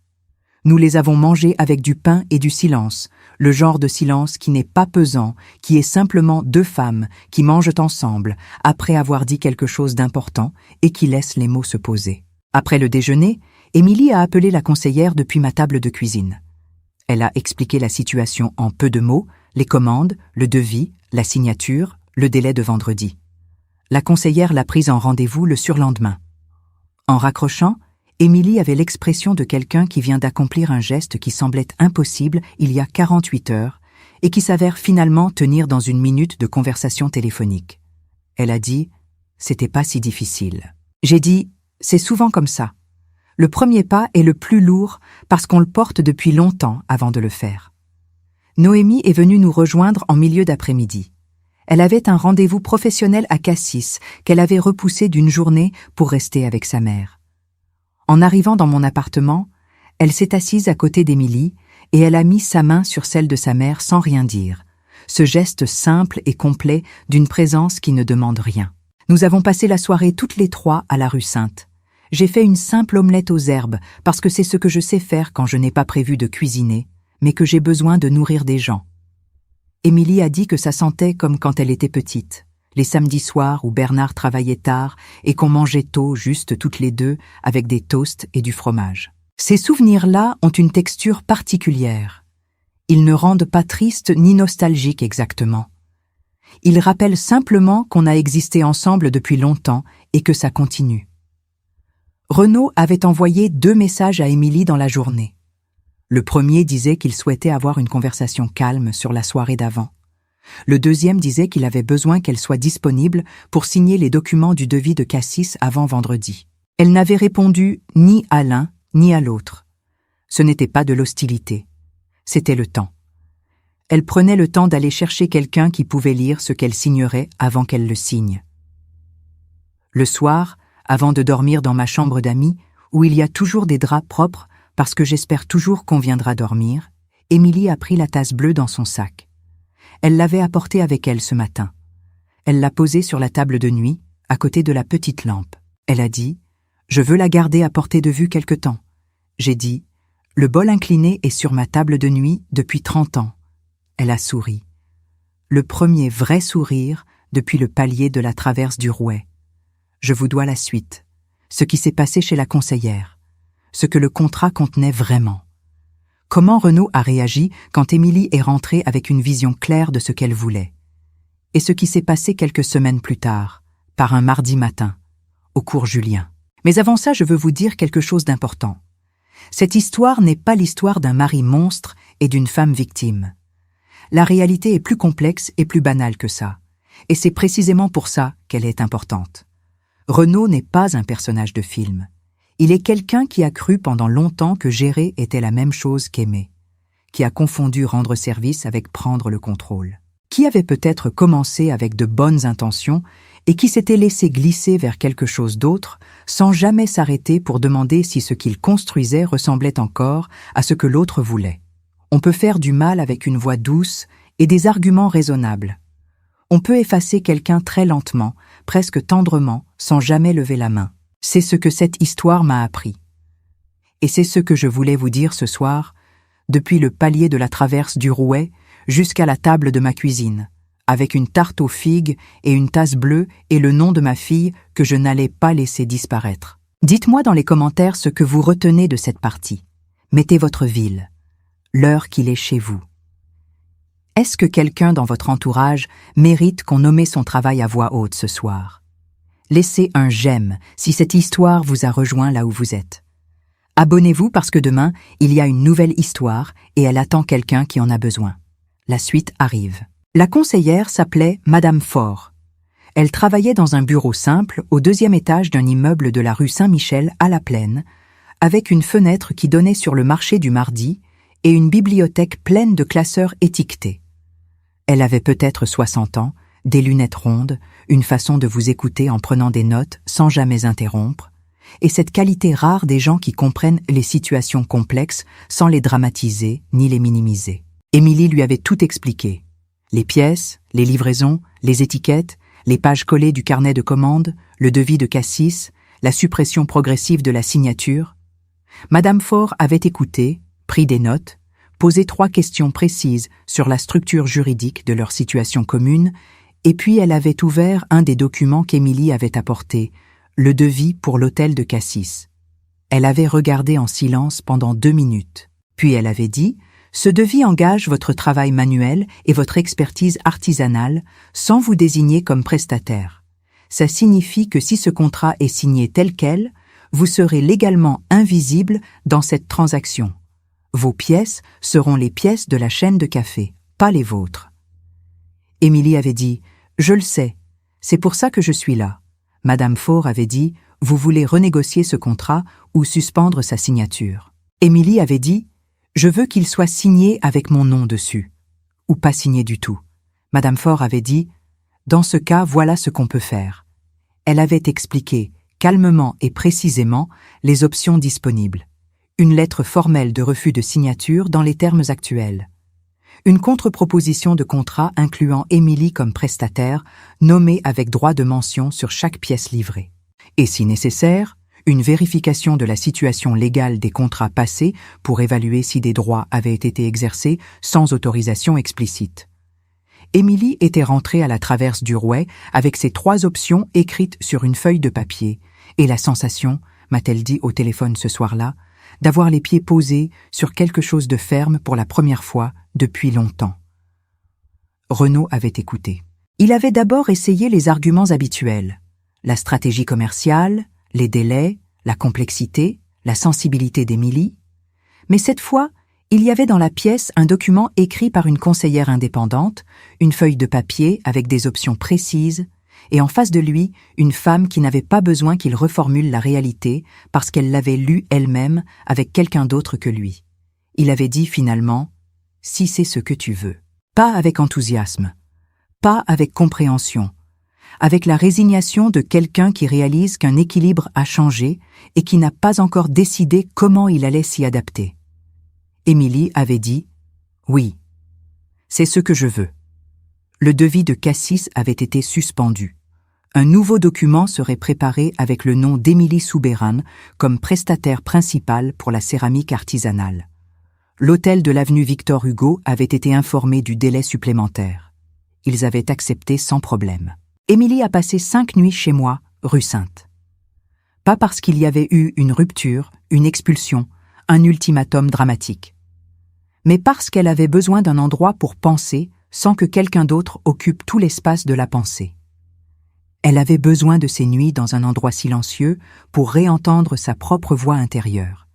Nous les avons mangées avec du pain et du silence, le genre de silence qui n'est pas pesant, qui est simplement 2 femmes qui mangent ensemble après avoir dit quelque chose d'important et qui laissent les mots se poser. Après le déjeuner, Émilie a appelé la conseillère depuis ma table de cuisine. Elle a expliqué la situation en peu de mots, les commandes, le devis, la signature, le délai de vendredi. La conseillère l'a prise en rendez-vous le surlendemain. En raccrochant, Émilie avait l'expression de quelqu'un qui vient d'accomplir un geste qui semblait impossible il y a 48 heures et qui s'avère finalement tenir dans une minute de conversation téléphonique. Elle a dit « C'était pas si difficile ». J'ai dit « C'est souvent comme ça. Le premier pas est le plus lourd parce qu'on le porte depuis longtemps avant de le faire. » Noémie est venue nous rejoindre en milieu d'après-midi. Elle avait un rendez-vous professionnel à Cassis qu'elle avait repoussé d'une journée pour rester avec sa mère. En arrivant dans mon appartement, elle s'est assise à côté d'Émilie et elle a mis sa main sur celle de sa mère sans rien dire. Ce geste simple et complet d'une présence qui ne demande rien. Nous avons passé la soirée toutes les 3 à la rue Sainte. J'ai fait une simple omelette aux herbes parce que c'est ce que je sais faire quand je n'ai pas prévu de cuisiner, mais que j'ai besoin de nourrir des gens. Émilie a dit que ça sentait comme quand elle était petite, les samedis soirs où Bernard travaillait tard et qu'on mangeait tôt juste toutes les 2 avec des toasts et du fromage. Ces souvenirs-là ont une texture particulière. Ils ne rendent pas triste ni nostalgique exactement. Ils rappellent simplement qu'on a existé ensemble depuis longtemps et que ça continue. Renaud avait envoyé 2 messages à Émilie dans la journée. Le premier disait qu'il souhaitait avoir une conversation calme sur la soirée d'avant. Le deuxième disait qu'il avait besoin qu'elle soit disponible pour signer les documents du devis de Cassis avant vendredi. Elle n'avait répondu ni à l'un ni à l'autre. Ce n'était pas de l'hostilité, c'était le temps. Elle prenait le temps d'aller chercher quelqu'un qui pouvait lire ce qu'elle signerait avant qu'elle le signe. Le soir, avant de dormir dans ma chambre d'amis, où il y a toujours des draps propres, parce que j'espère toujours qu'on viendra dormir, Émilie a pris la tasse bleue dans son sac. Elle l'avait apportée avec elle ce matin. Elle l'a posée sur la table de nuit, à côté de la petite lampe. Elle a dit « Je veux la garder à portée de vue quelque temps ». J'ai dit « Le bol incliné est sur ma table de nuit depuis 30 ans ». Elle a souri. Le premier vrai sourire depuis le palier de la traverse du Rouet. Je vous dois la suite, ce qui s'est passé chez la conseillère. Ce que le contrat contenait vraiment. Comment Renaud a réagi quand Émilie est rentrée avec une vision claire de ce qu'elle voulait. Et ce qui s'est passé quelques semaines plus tard, par un mardi matin, au cours Julien. Mais avant ça, je veux vous dire quelque chose d'important. Cette histoire n'est pas l'histoire d'un mari monstre et d'une femme victime. La réalité est plus complexe et plus banale que ça. Et c'est précisément pour ça qu'elle est importante. Renaud n'est pas un personnage de film. Il est quelqu'un qui a cru pendant longtemps que gérer était la même chose qu'aimer, qui a confondu rendre service avec prendre le contrôle, qui avait peut-être commencé avec de bonnes intentions et qui s'était laissé glisser vers quelque chose d'autre sans jamais s'arrêter pour demander si ce qu'il construisait ressemblait encore à ce que l'autre voulait. On peut faire du mal avec une voix douce et des arguments raisonnables. On peut effacer quelqu'un très lentement presque tendrement, sans jamais lever la main. C'est ce que cette histoire m'a appris. Et c'est ce que je voulais vous dire ce soir, depuis le palier de la traverse du Rouet jusqu'à la table de ma cuisine, avec une tarte aux figues et une tasse bleue et le nom de ma fille que je n'allais pas laisser disparaître. Dites-moi dans les commentaires ce que vous retenez de cette partie. Mettez votre ville, l'heure qu'il est chez vous. Est-ce que quelqu'un dans votre entourage mérite qu'on nomme son travail à voix haute ce soir? Laissez un j'aime si cette histoire vous a rejoint là où vous êtes. Abonnez-vous parce que demain, il y a une nouvelle histoire et elle attend quelqu'un qui en a besoin. La suite arrive. La conseillère s'appelait Madame Faure. Elle travaillait dans un bureau simple au 2e étage d'un immeuble de la rue Saint-Michel à La Plaine, avec une fenêtre qui donnait sur le marché du mardi et une bibliothèque pleine de classeurs étiquetés. Elle avait peut-être 60 ans, des lunettes rondes, une façon de vous écouter en prenant des notes sans jamais interrompre, et cette qualité rare des gens qui comprennent les situations complexes sans les dramatiser ni les minimiser. Émilie lui avait tout expliqué. Les pièces, les livraisons, les étiquettes, les pages collées du carnet de commande, le devis de Cassis, la suppression progressive de la signature. Madame Faure avait écouté, pris des notes, posé 3 questions précises sur la structure juridique de leur situation commune, et puis elle avait ouvert un des documents qu'Émilie avait apporté, le devis pour l'hôtel de Cassis. Elle avait regardé en silence pendant 2 minutes. Puis elle avait dit « Ce devis engage votre travail manuel et votre expertise artisanale sans vous désigner comme prestataire. Ça signifie que si ce contrat est signé tel quel, vous serez légalement invisible dans cette transaction. Vos pièces seront les pièces de la chaîne de café, pas les vôtres. » Émilie avait dit « Je le sais, c'est pour ça que je suis là. » Madame Faure avait dit « Vous voulez renégocier ce contrat ou suspendre sa signature. » Émilie avait dit « Je veux qu'il soit signé avec mon nom dessus. » Ou pas signé du tout. Madame Faure avait dit « Dans ce cas, voilà ce qu'on peut faire. » Elle avait expliqué, calmement et précisément, les options disponibles. Une lettre formelle de refus de signature dans les termes actuels. Une contre-proposition de contrat incluant Émilie comme prestataire, nommée avec droit de mention sur chaque pièce livrée. Et si nécessaire, une vérification de la situation légale des contrats passés pour évaluer si des droits avaient été exercés sans autorisation explicite. Émilie était rentrée à la traverse du Rouet avec ces 3 options écrites sur une feuille de papier, et la sensation, m'a-t-elle dit au téléphone ce soir-là, d'avoir les pieds posés sur quelque chose de ferme pour la première fois depuis longtemps. Renaud avait écouté. Il avait d'abord essayé les arguments habituels, la stratégie commerciale, les délais, la complexité, la sensibilité d'Émilie, mais cette fois, il y avait dans la pièce un document écrit par une conseillère indépendante, une feuille de papier avec des options précises, et en face de lui, une femme qui n'avait pas besoin qu'il reformule la réalité parce qu'elle l'avait lue elle-même avec quelqu'un d'autre que lui. Il avait dit finalement « Si c'est ce que tu veux ». Pas avec enthousiasme, pas avec compréhension, avec la résignation de quelqu'un qui réalise qu'un équilibre a changé et qui n'a pas encore décidé comment il allait s'y adapter. Émilie avait dit « Oui, c'est ce que je veux ». Le devis de Cassis avait été suspendu. Un nouveau document serait préparé avec le nom d'Émilie Soubeyran comme prestataire principal pour la céramique artisanale. L'hôtel de l'avenue Victor Hugo avait été informé du délai supplémentaire. Ils avaient accepté sans problème. Émilie a passé 5 nuits chez moi, rue Sainte. Pas parce qu'il y avait eu une rupture, une expulsion, un ultimatum dramatique, mais parce qu'elle avait besoin d'un endroit pour penser sans que quelqu'un d'autre occupe tout l'espace de la pensée. Elle avait besoin de ces nuits dans un endroit silencieux pour réentendre sa propre voix intérieure.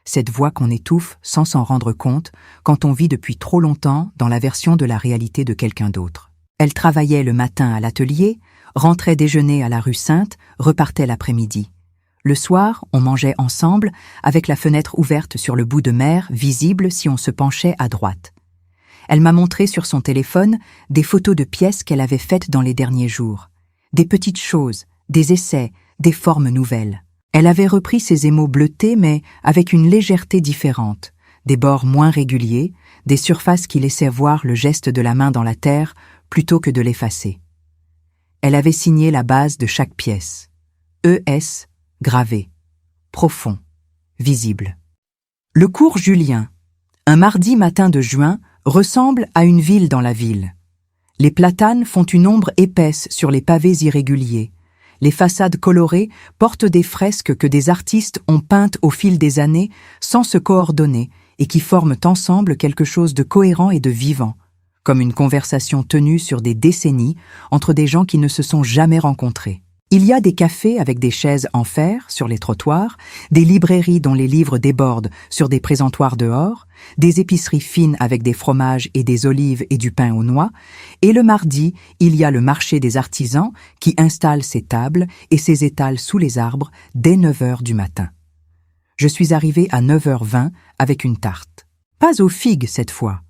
Cette voix qu'on étouffe sans s'en rendre compte quand on vit depuis trop longtemps dans la version de la réalité de quelqu'un d'autre. Elle travaillait le matin à l'atelier, rentrait déjeuner à la rue Sainte, repartait l'après-midi. Le soir, on mangeait ensemble, avec la fenêtre ouverte sur le bout de mer, visible si on se penchait à droite. Elle m'a montré sur son téléphone des photos de pièces qu'elle avait faites dans les derniers jours. Des petites choses, des essais, des formes nouvelles. Elle avait repris ses émaux bleutés mais avec une légèreté différente, des bords moins réguliers, des surfaces qui laissaient voir le geste de la main dans la terre plutôt que de l'effacer. Elle avait signé la base de chaque pièce. ES, gravé. Profond. Visible. Le cours Julien, un mardi matin de juin, ressemble à une ville dans la ville. Les platanes font une ombre épaisse sur les pavés irréguliers. Les façades colorées portent des fresques que des artistes ont peintes au fil des années sans se coordonner et qui forment ensemble quelque chose de cohérent et de vivant, comme une conversation tenue sur des décennies entre des gens qui ne se sont jamais rencontrés. Il y a des cafés avec des chaises en fer sur les trottoirs, des librairies dont les livres débordent sur des présentoirs dehors, des épiceries fines avec des fromages et des olives et du pain aux noix, et le mardi, il y a le marché des artisans qui installe ses tables et ses étals sous les arbres dès 9 heures du matin. Je suis arrivée à 9h20 avec une tarte. Pas aux figues cette fois.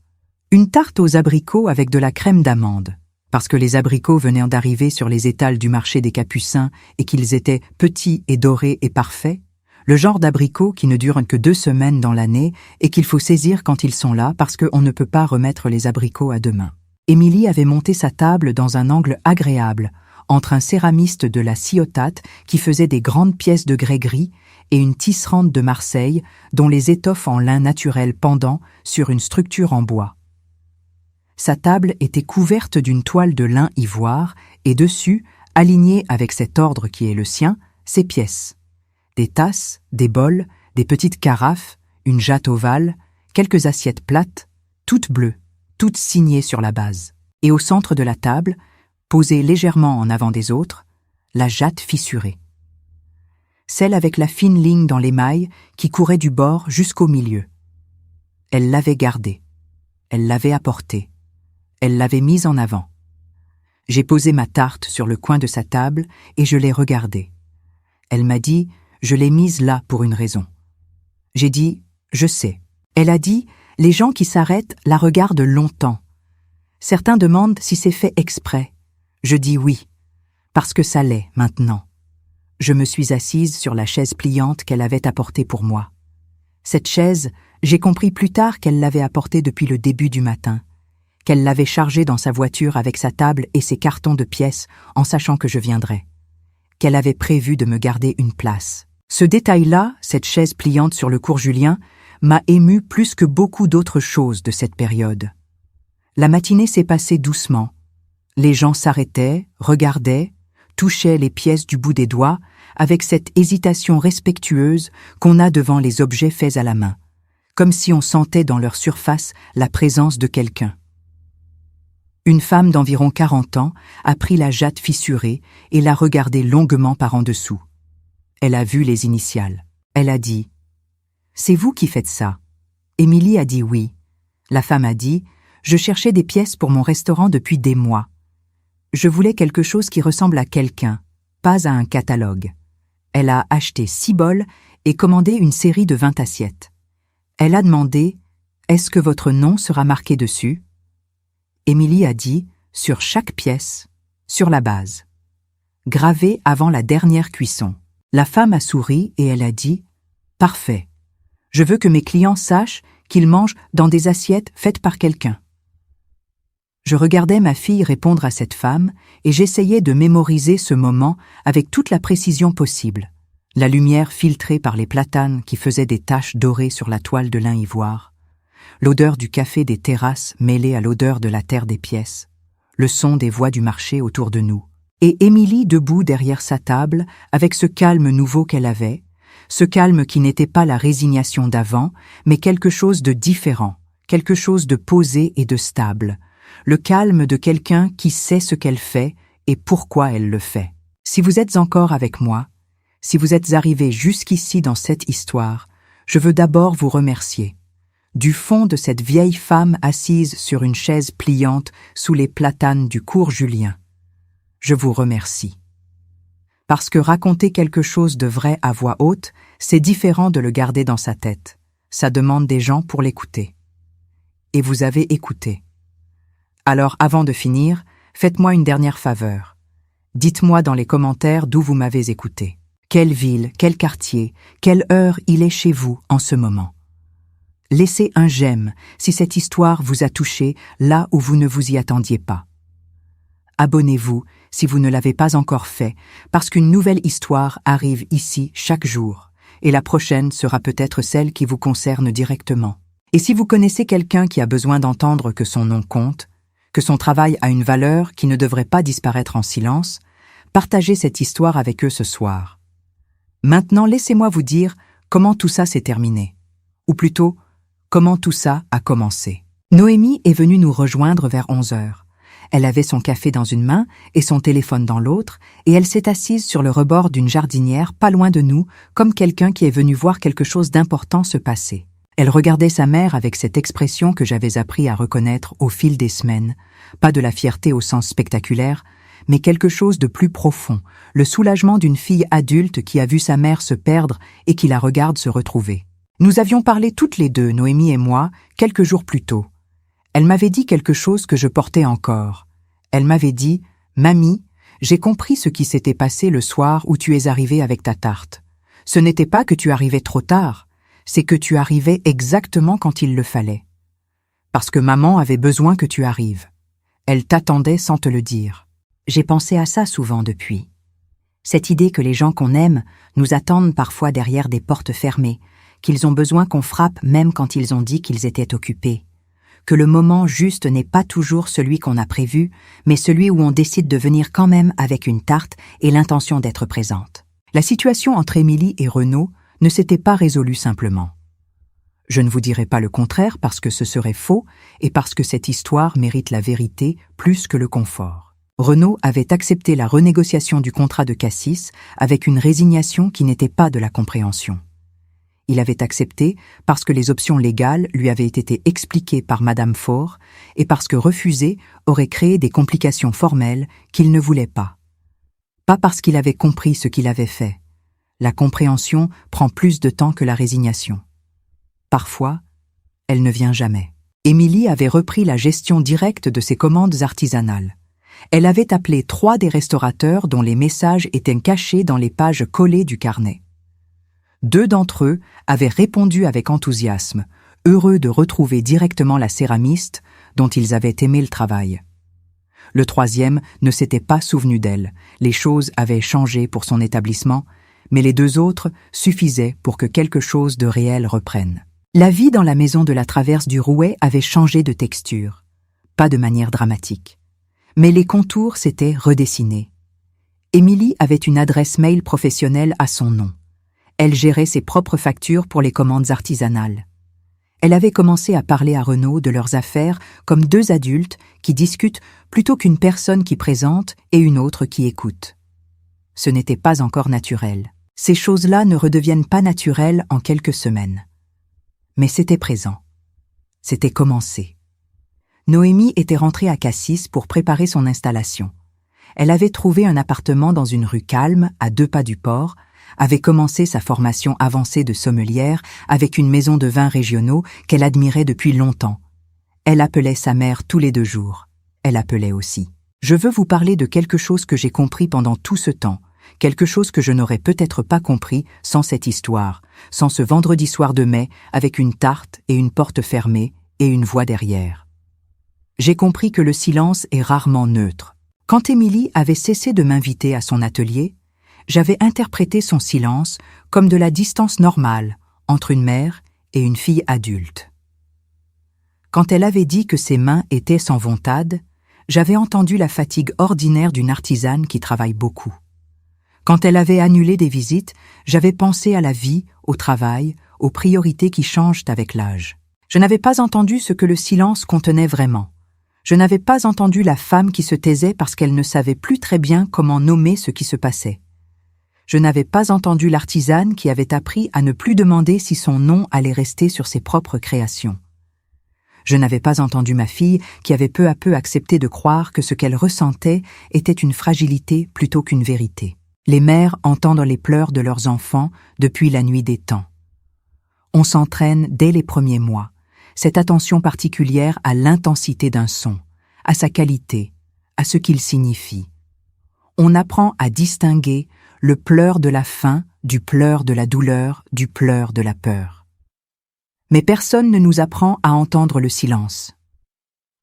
Une tarte aux abricots avec de la crème d'amande. Parce que les abricots venaient d'arriver sur les étals du marché des Capucins et qu'ils étaient petits et dorés et parfaits, le genre d'abricots qui ne durent que 2 semaines dans l'année et qu'il faut saisir quand ils sont là parce qu'on ne peut pas remettre les abricots à demain. Émilie avait monté sa table dans un angle agréable, entre un céramiste de la Ciotat qui faisait des grandes pièces de grès gris et une tisserande de Marseille dont les étoffes en lin naturel pendant sur une structure en bois. Sa table était couverte d'une toile de lin ivoire et dessus, alignée avec cet ordre qui est le sien, ses pièces. Des tasses, des bols, des petites carafes, une jatte ovale, quelques assiettes plates, toutes bleues, toutes signées sur la base. Et au centre de la table, posée légèrement en avant des autres, la jatte fissurée. Celle avec la fine ligne dans l'émail qui courait du bord jusqu'au milieu. Elle l'avait gardée. Elle l'avait apportée. Elle l'avait mise en avant. J'ai posé ma tarte sur le coin de sa table et je l'ai regardée. Elle m'a dit « Je l'ai mise là pour une raison ». J'ai dit « Je sais ». Elle a dit « Les gens qui s'arrêtent la regardent longtemps. Certains demandent si c'est fait exprès. Je dis oui, parce que ça l'est maintenant. » Je me suis assise sur la chaise pliante qu'elle avait apportée pour moi. Cette chaise, j'ai compris plus tard qu'elle l'avait apportée depuis le début du matin, qu'elle l'avait chargée dans sa voiture avec sa table et ses cartons de pièces en sachant que je viendrais, qu'elle avait prévu de me garder une place. Ce détail-là, cette chaise pliante sur le cours Julien, m'a ému plus que beaucoup d'autres choses de cette période. La matinée s'est passée doucement. Les gens s'arrêtaient, regardaient, touchaient les pièces du bout des doigts avec cette hésitation respectueuse qu'on a devant les objets faits à la main, comme si on sentait dans leur surface la présence de quelqu'un. Une femme d'environ 40 ans a pris la jatte fissurée et l'a regardée longuement par en dessous. Elle a vu les initiales. Elle a dit « C'est vous qui faites ça ?» Émilie a dit oui. La femme a dit « Je cherchais des pièces pour mon restaurant depuis des mois. Je voulais quelque chose qui ressemble à quelqu'un, pas à un catalogue. » Elle a acheté 6 bols et commandé une série de 20 assiettes. Elle a demandé « Est-ce que votre nom sera marqué dessus ?» Émilie a dit « Sur chaque pièce, sur la base. » Gravé avant la dernière cuisson. La femme a souri et elle a dit « Parfait. Je veux que mes clients sachent qu'ils mangent dans des assiettes faites par quelqu'un. » Je regardais ma fille répondre à cette femme et j'essayais de mémoriser ce moment avec toute la précision possible. La lumière filtrée par les platanes qui faisaient des taches dorées sur la toile de lin ivoire, l'odeur du café des terrasses mêlée à l'odeur de la terre des pièces, le son des voix du marché autour de nous, et Émilie debout derrière sa table avec ce calme nouveau qu'elle avait, ce calme qui n'était pas la résignation d'avant, mais quelque chose de différent, quelque chose de posé et de stable, le calme de quelqu'un qui sait ce qu'elle fait et pourquoi elle le fait. Si vous êtes encore avec moi, si vous êtes arrivé jusqu'ici dans cette histoire, je veux d'abord vous remercier. Du fond de cette vieille femme assise sur une chaise pliante sous les platanes du cours Julien. Je vous remercie. Parce que raconter quelque chose de vrai à voix haute, c'est différent de le garder dans sa tête. Ça demande des gens pour l'écouter. Et vous avez écouté. Alors, avant de finir, faites-moi une dernière faveur. Dites-moi dans les commentaires d'où vous m'avez écouté. Quelle ville, quel quartier, quelle heure il est chez vous en ce moment. Laissez un j'aime si cette histoire vous a touché là où vous ne vous y attendiez pas. Abonnez-vous si vous ne l'avez pas encore fait, parce qu'une nouvelle histoire arrive ici chaque jour, et la prochaine sera peut-être celle qui vous concerne directement. Et si vous connaissez quelqu'un qui a besoin d'entendre que son nom compte, que son travail a une valeur qui ne devrait pas disparaître en silence, partagez cette histoire avec eux ce soir. Maintenant, laissez-moi vous dire comment tout ça s'est terminé. Ou plutôt, comment tout ça a commencé. Noémie est venue nous rejoindre vers 11 heures. Elle avait son café dans une main et son téléphone dans l'autre, et elle s'est assise sur le rebord d'une jardinière pas loin de nous, comme quelqu'un qui est venu voir quelque chose d'important se passer. Elle regardait sa mère avec cette expression que j'avais appris à reconnaître au fil des semaines, pas de la fierté au sens spectaculaire, mais quelque chose de plus profond, le soulagement d'une fille adulte qui a vu sa mère se perdre et qui la regarde se retrouver. Nous avions parlé toutes les deux, Noémie et moi, quelques jours plus tôt. Elle m'avait dit quelque chose que je portais encore. Elle m'avait dit « Mamie, j'ai compris ce qui s'était passé le soir où tu es arrivée avec ta tarte. Ce n'était pas que tu arrivais trop tard, c'est que tu arrivais exactement quand il le fallait. Parce que maman avait besoin que tu arrives. Elle t'attendait sans te le dire. » J'ai pensé à ça souvent depuis. Cette idée que les gens qu'on aime nous attendent parfois derrière des portes fermées, qu'ils ont besoin qu'on frappe même quand ils ont dit qu'ils étaient occupés. Que le moment juste n'est pas toujours celui qu'on a prévu, mais celui où on décide de venir quand même avec une tarte et l'intention d'être présente. La situation entre Émilie et Renaud ne s'était pas résolue simplement. Je ne vous dirai pas le contraire parce que ce serait faux et parce que cette histoire mérite la vérité plus que le confort. Renaud avait accepté la renégociation du contrat de Cassis avec une résignation qui n'était pas de la compréhension. Il avait accepté parce que les options légales lui avaient été expliquées par Madame Faure et parce que refuser aurait créé des complications formelles qu'il ne voulait pas. Pas parce qu'il avait compris ce qu'il avait fait. La compréhension prend plus de temps que la résignation. Parfois, elle ne vient jamais. Émilie avait repris la gestion directe de ses commandes artisanales. Elle avait appelé 3 des restaurateurs dont les messages étaient cachés dans les pages collées du carnet. 2 d'entre eux avaient répondu avec enthousiasme, heureux de retrouver directement la céramiste dont ils avaient aimé le travail. Le 3e ne s'était pas souvenu d'elle, les choses avaient changé pour son établissement, mais les 2 autres suffisaient pour que quelque chose de réel reprenne. La vie dans la maison de la Traverse du Rouet avait changé de texture, pas de manière dramatique. Mais les contours s'étaient redessinés. Émilie avait une adresse mail professionnelle à son nom. Elle gérait ses propres factures pour les commandes artisanales. Elle avait commencé à parler à Renaud de leurs affaires comme 2 adultes qui discutent plutôt qu'une personne qui présente et une autre qui écoute. Ce n'était pas encore naturel. Ces choses-là ne redeviennent pas naturelles en quelques semaines. Mais c'était présent. C'était commencé. Noémie était rentrée à Cassis pour préparer son installation. Elle avait trouvé un appartement dans une rue calme, à 2 pas du port, avait commencé sa formation avancée de sommelière avec une maison de vins régionaux qu'elle admirait depuis longtemps. Elle appelait sa mère tous les 2 jours. Elle appelait aussi. Je veux vous parler de quelque chose que j'ai compris pendant tout ce temps, quelque chose que je n'aurais peut-être pas compris sans cette histoire, sans ce vendredi soir de mai avec une tarte et une porte fermée et une voix derrière. J'ai compris que le silence est rarement neutre. Quand Émilie avait cessé de m'inviter à son atelier, j'avais interprété son silence comme de la distance normale entre une mère et une fille adulte. Quand elle avait dit que ses mains étaient sans vontade, j'avais entendu la fatigue ordinaire d'une artisane qui travaille beaucoup. Quand elle avait annulé des visites, j'avais pensé à la vie, au travail, aux priorités qui changent avec l'âge. Je n'avais pas entendu ce que le silence contenait vraiment. Je n'avais pas entendu la femme qui se taisait parce qu'elle ne savait plus très bien comment nommer ce qui se passait. Je n'avais pas entendu l'artisane qui avait appris à ne plus demander si son nom allait rester sur ses propres créations. Je n'avais pas entendu ma fille qui avait peu à peu accepté de croire que ce qu'elle ressentait était une fragilité plutôt qu'une vérité. Les mères entendent les pleurs de leurs enfants depuis la nuit des temps. On s'entraîne dès les premiers mois, cette attention particulière à l'intensité d'un son, à sa qualité, à ce qu'il signifie. On apprend à distinguer le pleur de la faim du pleur de la douleur, du pleur de la peur. Mais personne ne nous apprend à entendre le silence.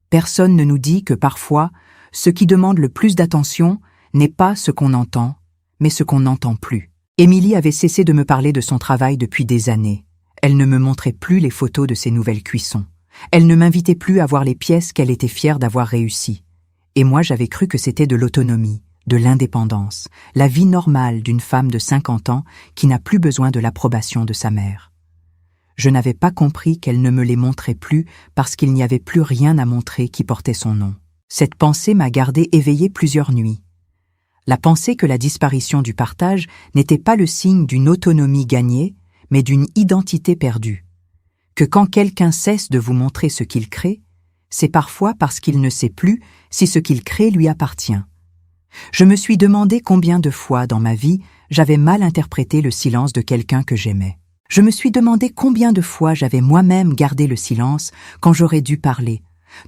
Personne ne nous dit que parfois, ce qui demande le plus d'attention n'est pas ce qu'on entend, mais ce qu'on n'entend plus. Émilie avait cessé de me parler de son travail depuis des années. Elle ne me montrait plus les photos de ses nouvelles cuissons. Elle ne m'invitait plus à voir les pièces qu'elle était fière d'avoir réussies. Et moi, j'avais cru que c'était de l'autonomie, de l'indépendance, la vie normale d'une femme de 50 ans qui n'a plus besoin de l'approbation de sa mère. Je n'avais pas compris qu'elle ne me les montrait plus parce qu'il n'y avait plus rien à montrer qui portait son nom. Cette pensée m'a gardé éveillée plusieurs nuits. La pensée que la disparition du partage n'était pas le signe d'une autonomie gagnée, mais d'une identité perdue. Que quand quelqu'un cesse de vous montrer ce qu'il crée, c'est parfois parce qu'il ne sait plus si ce qu'il crée lui appartient. Je me suis demandé combien de fois dans ma vie j'avais mal interprété le silence de quelqu'un que j'aimais. Je me suis demandé combien de fois j'avais moi-même gardé le silence quand j'aurais dû parler.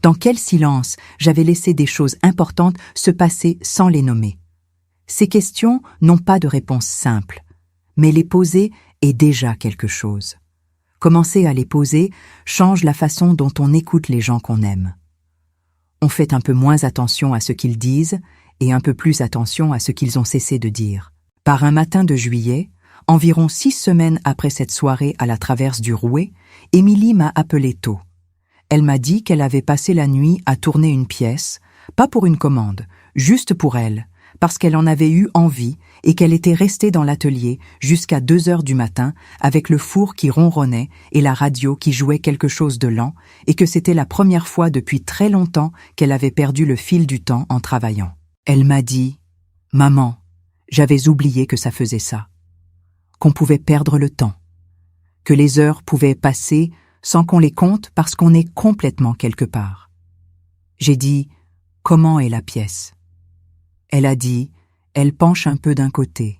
Dans quel silence j'avais laissé des choses importantes se passer sans les nommer. Ces questions n'ont pas de réponse simple, mais les poser est déjà quelque chose. Commencer à les poser change la façon dont on écoute les gens qu'on aime. On fait un peu moins attention à ce qu'ils disent et un peu plus attention à ce qu'ils ont cessé de dire. Par un matin de juillet, environ 6 semaines après cette soirée à la traverse du Rouet, Émilie m'a appelé tôt. Elle m'a dit qu'elle avait passé la nuit à tourner une pièce, pas pour une commande, juste pour elle, parce qu'elle en avait eu envie et qu'elle était restée dans l'atelier jusqu'à 2 heures du matin avec le four qui ronronnait et la radio qui jouait quelque chose de lent et que c'était la première fois depuis très longtemps qu'elle avait perdu le fil du temps en travaillant. Elle m'a dit « Maman, j'avais oublié que ça faisait ça, qu'on pouvait perdre le temps, que les heures pouvaient passer sans qu'on les compte parce qu'on est complètement quelque part. » J'ai dit « Comment est la pièce ?» Elle a dit « Elle penche un peu d'un côté.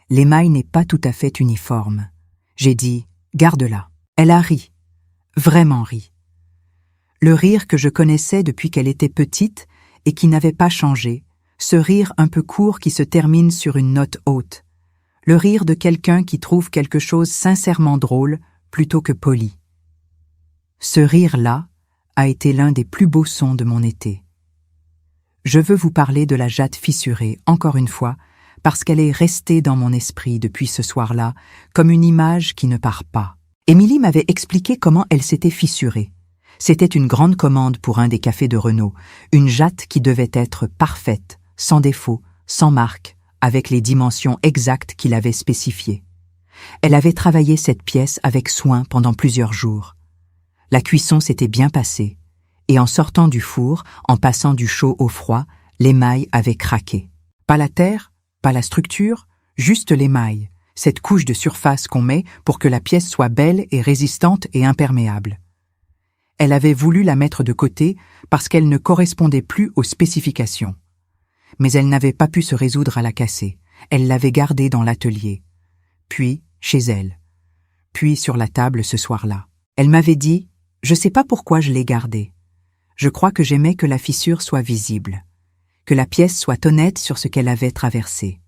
L'émail n'est pas tout à fait uniforme. » J'ai dit « Garde-la. » Elle a ri. Vraiment ri. Le rire que je connaissais depuis qu'elle était petite et qui n'avait pas changé, ce rire un peu court qui se termine sur une note haute. Le rire de quelqu'un qui trouve quelque chose sincèrement drôle plutôt que poli. Ce rire-là a été l'un des plus beaux sons de mon été. Je veux vous parler de la jatte fissurée, encore une fois, parce qu'elle est restée dans mon esprit depuis ce soir-là, comme une image qui ne part pas. Émilie m'avait expliqué comment elle s'était fissurée. C'était une grande commande pour un des cafés de Renault, une jatte qui devait être parfaite, sans défaut, sans marque, avec les dimensions exactes qu'il avait spécifiées. Elle avait travaillé cette pièce avec soin pendant plusieurs jours. La cuisson s'était bien passée. Et en sortant du four, en passant du chaud au froid, l'émail avait craqué. Pas la terre, pas la structure, juste l'émail, cette couche de surface qu'on met pour que la pièce soit belle et résistante et imperméable. Elle avait voulu la mettre de côté parce qu'elle ne correspondait plus aux spécifications. Mais elle n'avait pas pu se résoudre à la casser. Elle l'avait gardée dans l'atelier. Puis, chez elle. Puis sur la table ce soir-là. Elle m'avait dit « Je sais pas pourquoi je l'ai gardée. Je crois que j'aimais que la fissure soit visible, que la pièce soit honnête sur ce qu'elle avait traversé.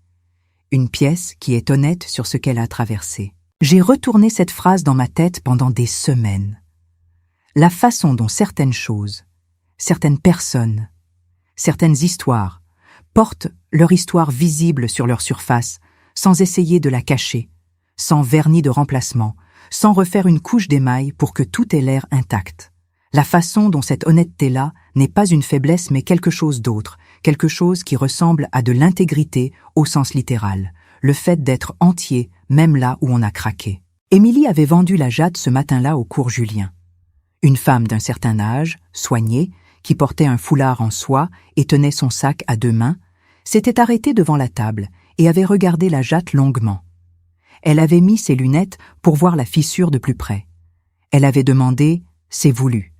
Une pièce qui est honnête sur ce qu'elle a traversé. » J'ai retourné cette phrase dans ma tête pendant des semaines. La façon dont certaines choses, certaines personnes, certaines histoires portent leur histoire visible sur leur surface, sans essayer de la cacher, sans vernis de remplacement, sans refaire une couche d'émail pour que tout ait l'air intact. La façon dont cette honnêteté-là n'est pas une faiblesse mais quelque chose d'autre, quelque chose qui ressemble à de l'intégrité au sens littéral, le fait d'être entier même là où on a craqué. Émilie avait vendu la jatte ce matin-là au cours Julien. Une femme d'un certain âge, soignée, qui portait un foulard en soie et tenait son sac à 2 mains, s'était arrêtée devant la table et avait regardé la jatte longuement. Elle avait mis ses lunettes pour voir la fissure de plus près. Elle avait demandé « C'est voulu ».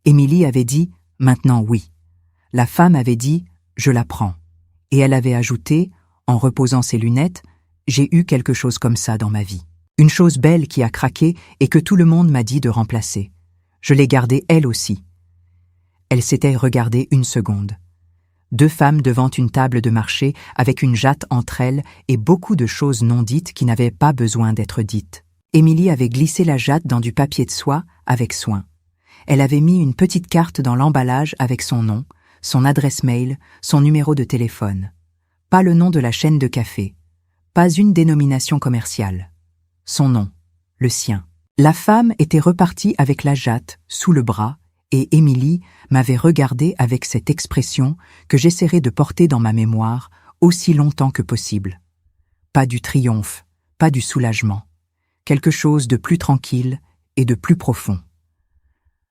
Émilie avait dit « Maintenant oui ». La femme avait dit « Je la prends ». Et elle avait ajouté, en reposant ses lunettes, « J'ai eu quelque chose comme ça dans ma vie. Une chose belle qui a craqué et que tout le monde m'a dit de remplacer. Je l'ai gardée elle aussi. » Elle s'était regardée 1 seconde. 2 femmes devant une table de marché avec une jatte entre elles et beaucoup de choses non dites qui n'avaient pas besoin d'être dites. Émilie avait glissé la jatte dans du papier de soie avec soin. Elle avait mis une petite carte dans l'emballage avec son nom, son adresse mail, son numéro de téléphone. Pas le nom de la chaîne de café. Pas une dénomination commerciale. Son nom, le sien. La femme était repartie avec la jatte sous le bras et Émilie m'avait regardé avec cette expression que j'essaierai de porter dans ma mémoire aussi longtemps que possible. Pas du triomphe, pas du soulagement. Quelque chose de plus tranquille et de plus profond.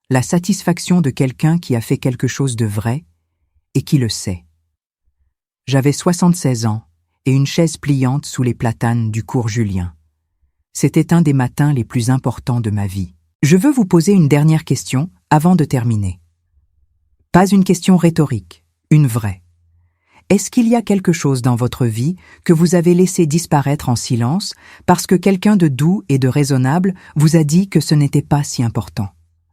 La satisfaction de quelqu'un qui a fait quelque chose de vrai et qui le sait. J'avais 76 ans et une chaise pliante sous les platanes du cours Julien. C'était un des matins les plus importants de ma vie. Je veux vous poser une dernière question avant de terminer. Pas une question rhétorique, une vraie. Est-ce qu'il y a quelque chose dans votre vie que vous avez laissé disparaître en silence parce que quelqu'un de doux et de raisonnable vous a dit que ce n'était pas si important?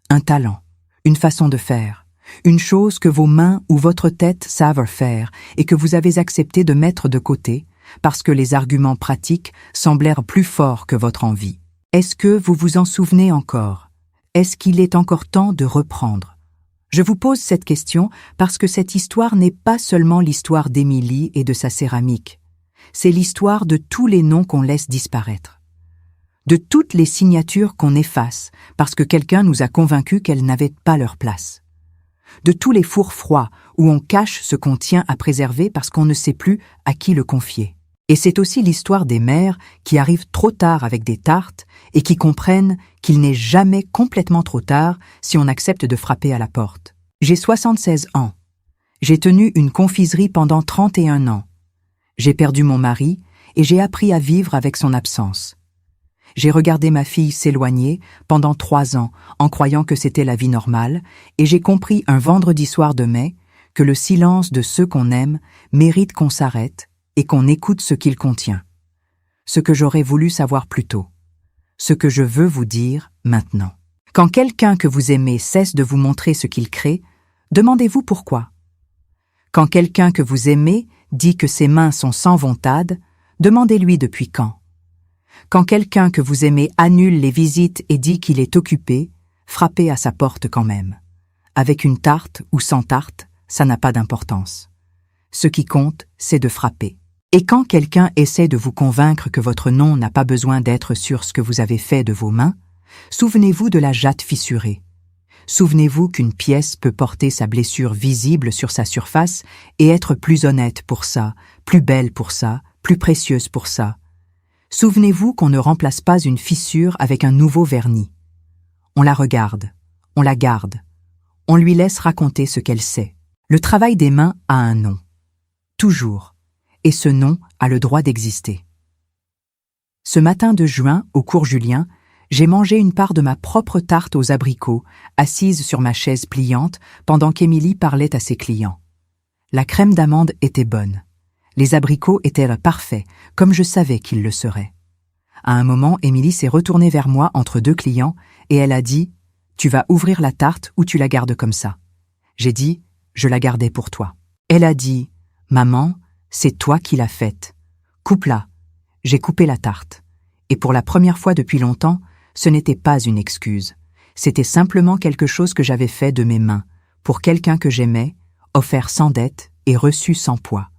Un talent, une façon de faire, une chose que vos mains ou votre tête savent faire et que vous avez accepté de mettre de côté parce que les arguments pratiques semblèrent plus forts que votre envie. Est-ce que vous vous en souvenez encore? Est-ce qu'il est encore temps de reprendre? Je vous pose cette question parce que cette histoire n'est pas seulement l'histoire d'Émilie et de sa céramique. C'est l'histoire de tous les noms qu'on laisse disparaître. De toutes les signatures qu'on efface parce que quelqu'un nous a convaincus qu'elles n'avaient pas leur place. De tous les fours froids où on cache ce qu'on tient à préserver parce qu'on ne sait plus à qui le confier. Et c'est aussi l'histoire des mères qui arrivent trop tard avec des tartes et qui comprennent qu'il n'est jamais complètement trop tard si on accepte de frapper à la porte. J'ai 76 ans. J'ai tenu une confiserie pendant 31 ans. J'ai perdu mon mari et j'ai appris à vivre avec son absence. J'ai regardé ma fille s'éloigner pendant 3 ans en croyant que c'était la vie normale et j'ai compris un vendredi soir de mai que le silence de ceux qu'on aime mérite qu'on s'arrête et qu'on écoute ce qu'il contient. Ce que j'aurais voulu savoir plus tôt. Ce que je veux vous dire maintenant. Quand quelqu'un que vous aimez cesse de vous montrer ce qu'il crée, demandez-vous pourquoi. Quand quelqu'un que vous aimez dit que ses mains sont sans vontade, demandez-lui depuis quand. Quand quelqu'un que vous aimez annule les visites et dit qu'il est occupé, frappez à sa porte quand même. Avec une tarte ou sans tarte, ça n'a pas d'importance. Ce qui compte, c'est de frapper. Et quand quelqu'un essaie de vous convaincre que votre nom n'a pas besoin d'être sur ce que vous avez fait de vos mains, souvenez-vous de la jatte fissurée. Souvenez-vous qu'une pièce peut porter sa blessure visible sur sa surface et être plus honnête pour ça, plus belle pour ça, plus précieuse pour ça. Souvenez-vous qu'on ne remplace pas une fissure avec un nouveau vernis. On la regarde, on la garde, on lui laisse raconter ce qu'elle sait. Le travail des mains a un nom. Toujours. Et ce nom a le droit d'exister. Ce matin de juin, au cours Julien, j'ai mangé une part de ma propre tarte aux abricots, assise sur ma chaise pliante, pendant qu'Émilie parlait à ses clients. La crème d'amande était bonne. Les abricots étaient parfaits, comme je savais qu'ils le seraient. À un moment, Émilie s'est retournée vers moi entre 2 clients et elle a dit « Tu vas ouvrir la tarte ou tu la gardes comme ça ?» J'ai dit « Je la gardais pour toi. » Elle a dit « Maman, c'est toi qui l'as faite. Coupe-la. » J'ai coupé la tarte. Et pour la première fois depuis longtemps, ce n'était pas une excuse. C'était simplement quelque chose que j'avais fait de mes mains, pour quelqu'un que j'aimais, offert sans dette et reçu sans poids.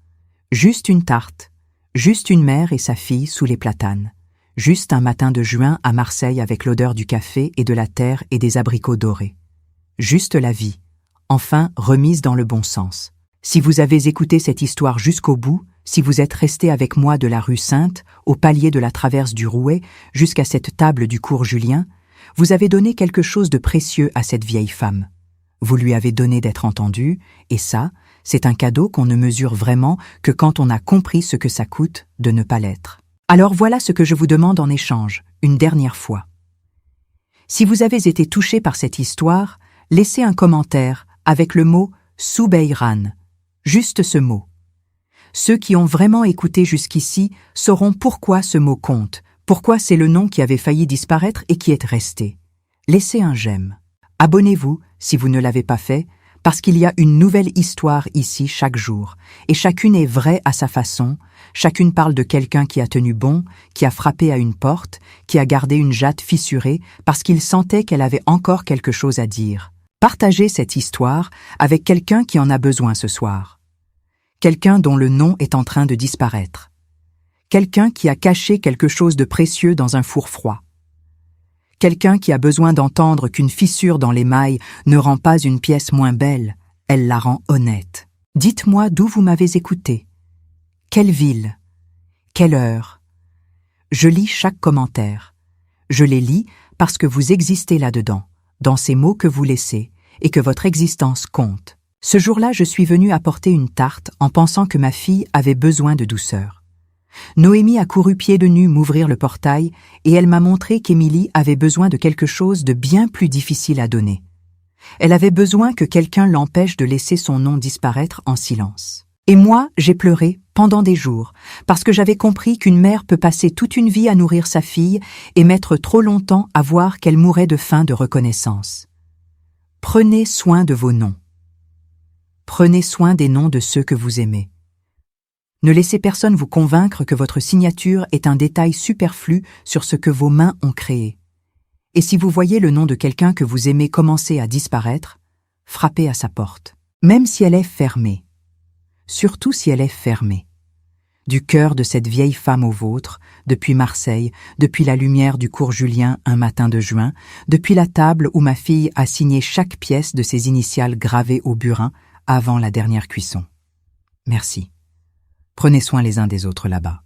Juste une tarte, juste une mère et sa fille sous les platanes, juste un matin de juin à Marseille avec l'odeur du café et de la terre et des abricots dorés. Juste la vie, enfin remise dans le bon sens. Si vous avez écouté cette histoire jusqu'au bout, si vous êtes resté avec moi de la rue Sainte, au palier de la traverse du Rouet, jusqu'à cette table du cours Julien, vous avez donné quelque chose de précieux à cette vieille femme. Vous lui avez donné d'être entendue, et ça, c'est un cadeau qu'on ne mesure vraiment que quand on a compris ce que ça coûte de ne pas l'être. Alors voilà ce que je vous demande en échange, une dernière fois. Si vous avez été touché par cette histoire, laissez un commentaire avec le mot « Soubeyran », juste ce mot. Ceux qui ont vraiment écouté jusqu'ici sauront pourquoi ce mot compte, pourquoi c'est le nom qui avait failli disparaître et qui est resté. Laissez un j'aime. Abonnez-vous, si vous ne l'avez pas fait, parce qu'il y a une nouvelle histoire ici chaque jour, et chacune est vraie à sa façon, chacune parle de quelqu'un qui a tenu bon, qui a frappé à une porte, qui a gardé une jatte fissurée parce qu'il sentait qu'elle avait encore quelque chose à dire. Partagez cette histoire avec quelqu'un qui en a besoin ce soir. Quelqu'un dont le nom est en train de disparaître. Quelqu'un qui a caché quelque chose de précieux dans un four froid. Quelqu'un qui a besoin d'entendre qu'une fissure dans l'émail ne rend pas une pièce moins belle, elle la rend honnête. Dites-moi d'où vous m'avez écouté. Quelle ville? Quelle heure? Je lis chaque commentaire. Je les lis parce que vous existez là-dedans, dans ces mots que vous laissez, et que votre existence compte. Ce jour-là, je suis venue apporter une tarte en pensant que ma fille avait besoin de douceur. Noémie a couru pieds nus m'ouvrir le portail et elle m'a montré qu'Émilie avait besoin de quelque chose de bien plus difficile à donner. Elle avait besoin que quelqu'un l'empêche de laisser son nom disparaître en silence. Et moi, j'ai pleuré pendant des jours, parce que j'avais compris qu'une mère peut passer toute une vie à nourrir sa fille et mettre trop longtemps à voir qu'elle mourait de faim de reconnaissance. Prenez soin de vos noms. Prenez soin des noms de ceux que vous aimez. Ne laissez personne vous convaincre que votre signature est un détail superflu sur ce que vos mains ont créé. Et si vous voyez le nom de quelqu'un que vous aimez commencer à disparaître, frappez à sa porte, même si elle est fermée. Surtout si elle est fermée. Du cœur de cette vieille femme au vôtre, depuis Marseille, depuis la lumière du cours Julien un matin de juin, depuis la table où ma fille a signé chaque pièce de ses initiales gravées au burin avant la dernière cuisson. Merci. Prenez soin les uns des autres là-bas.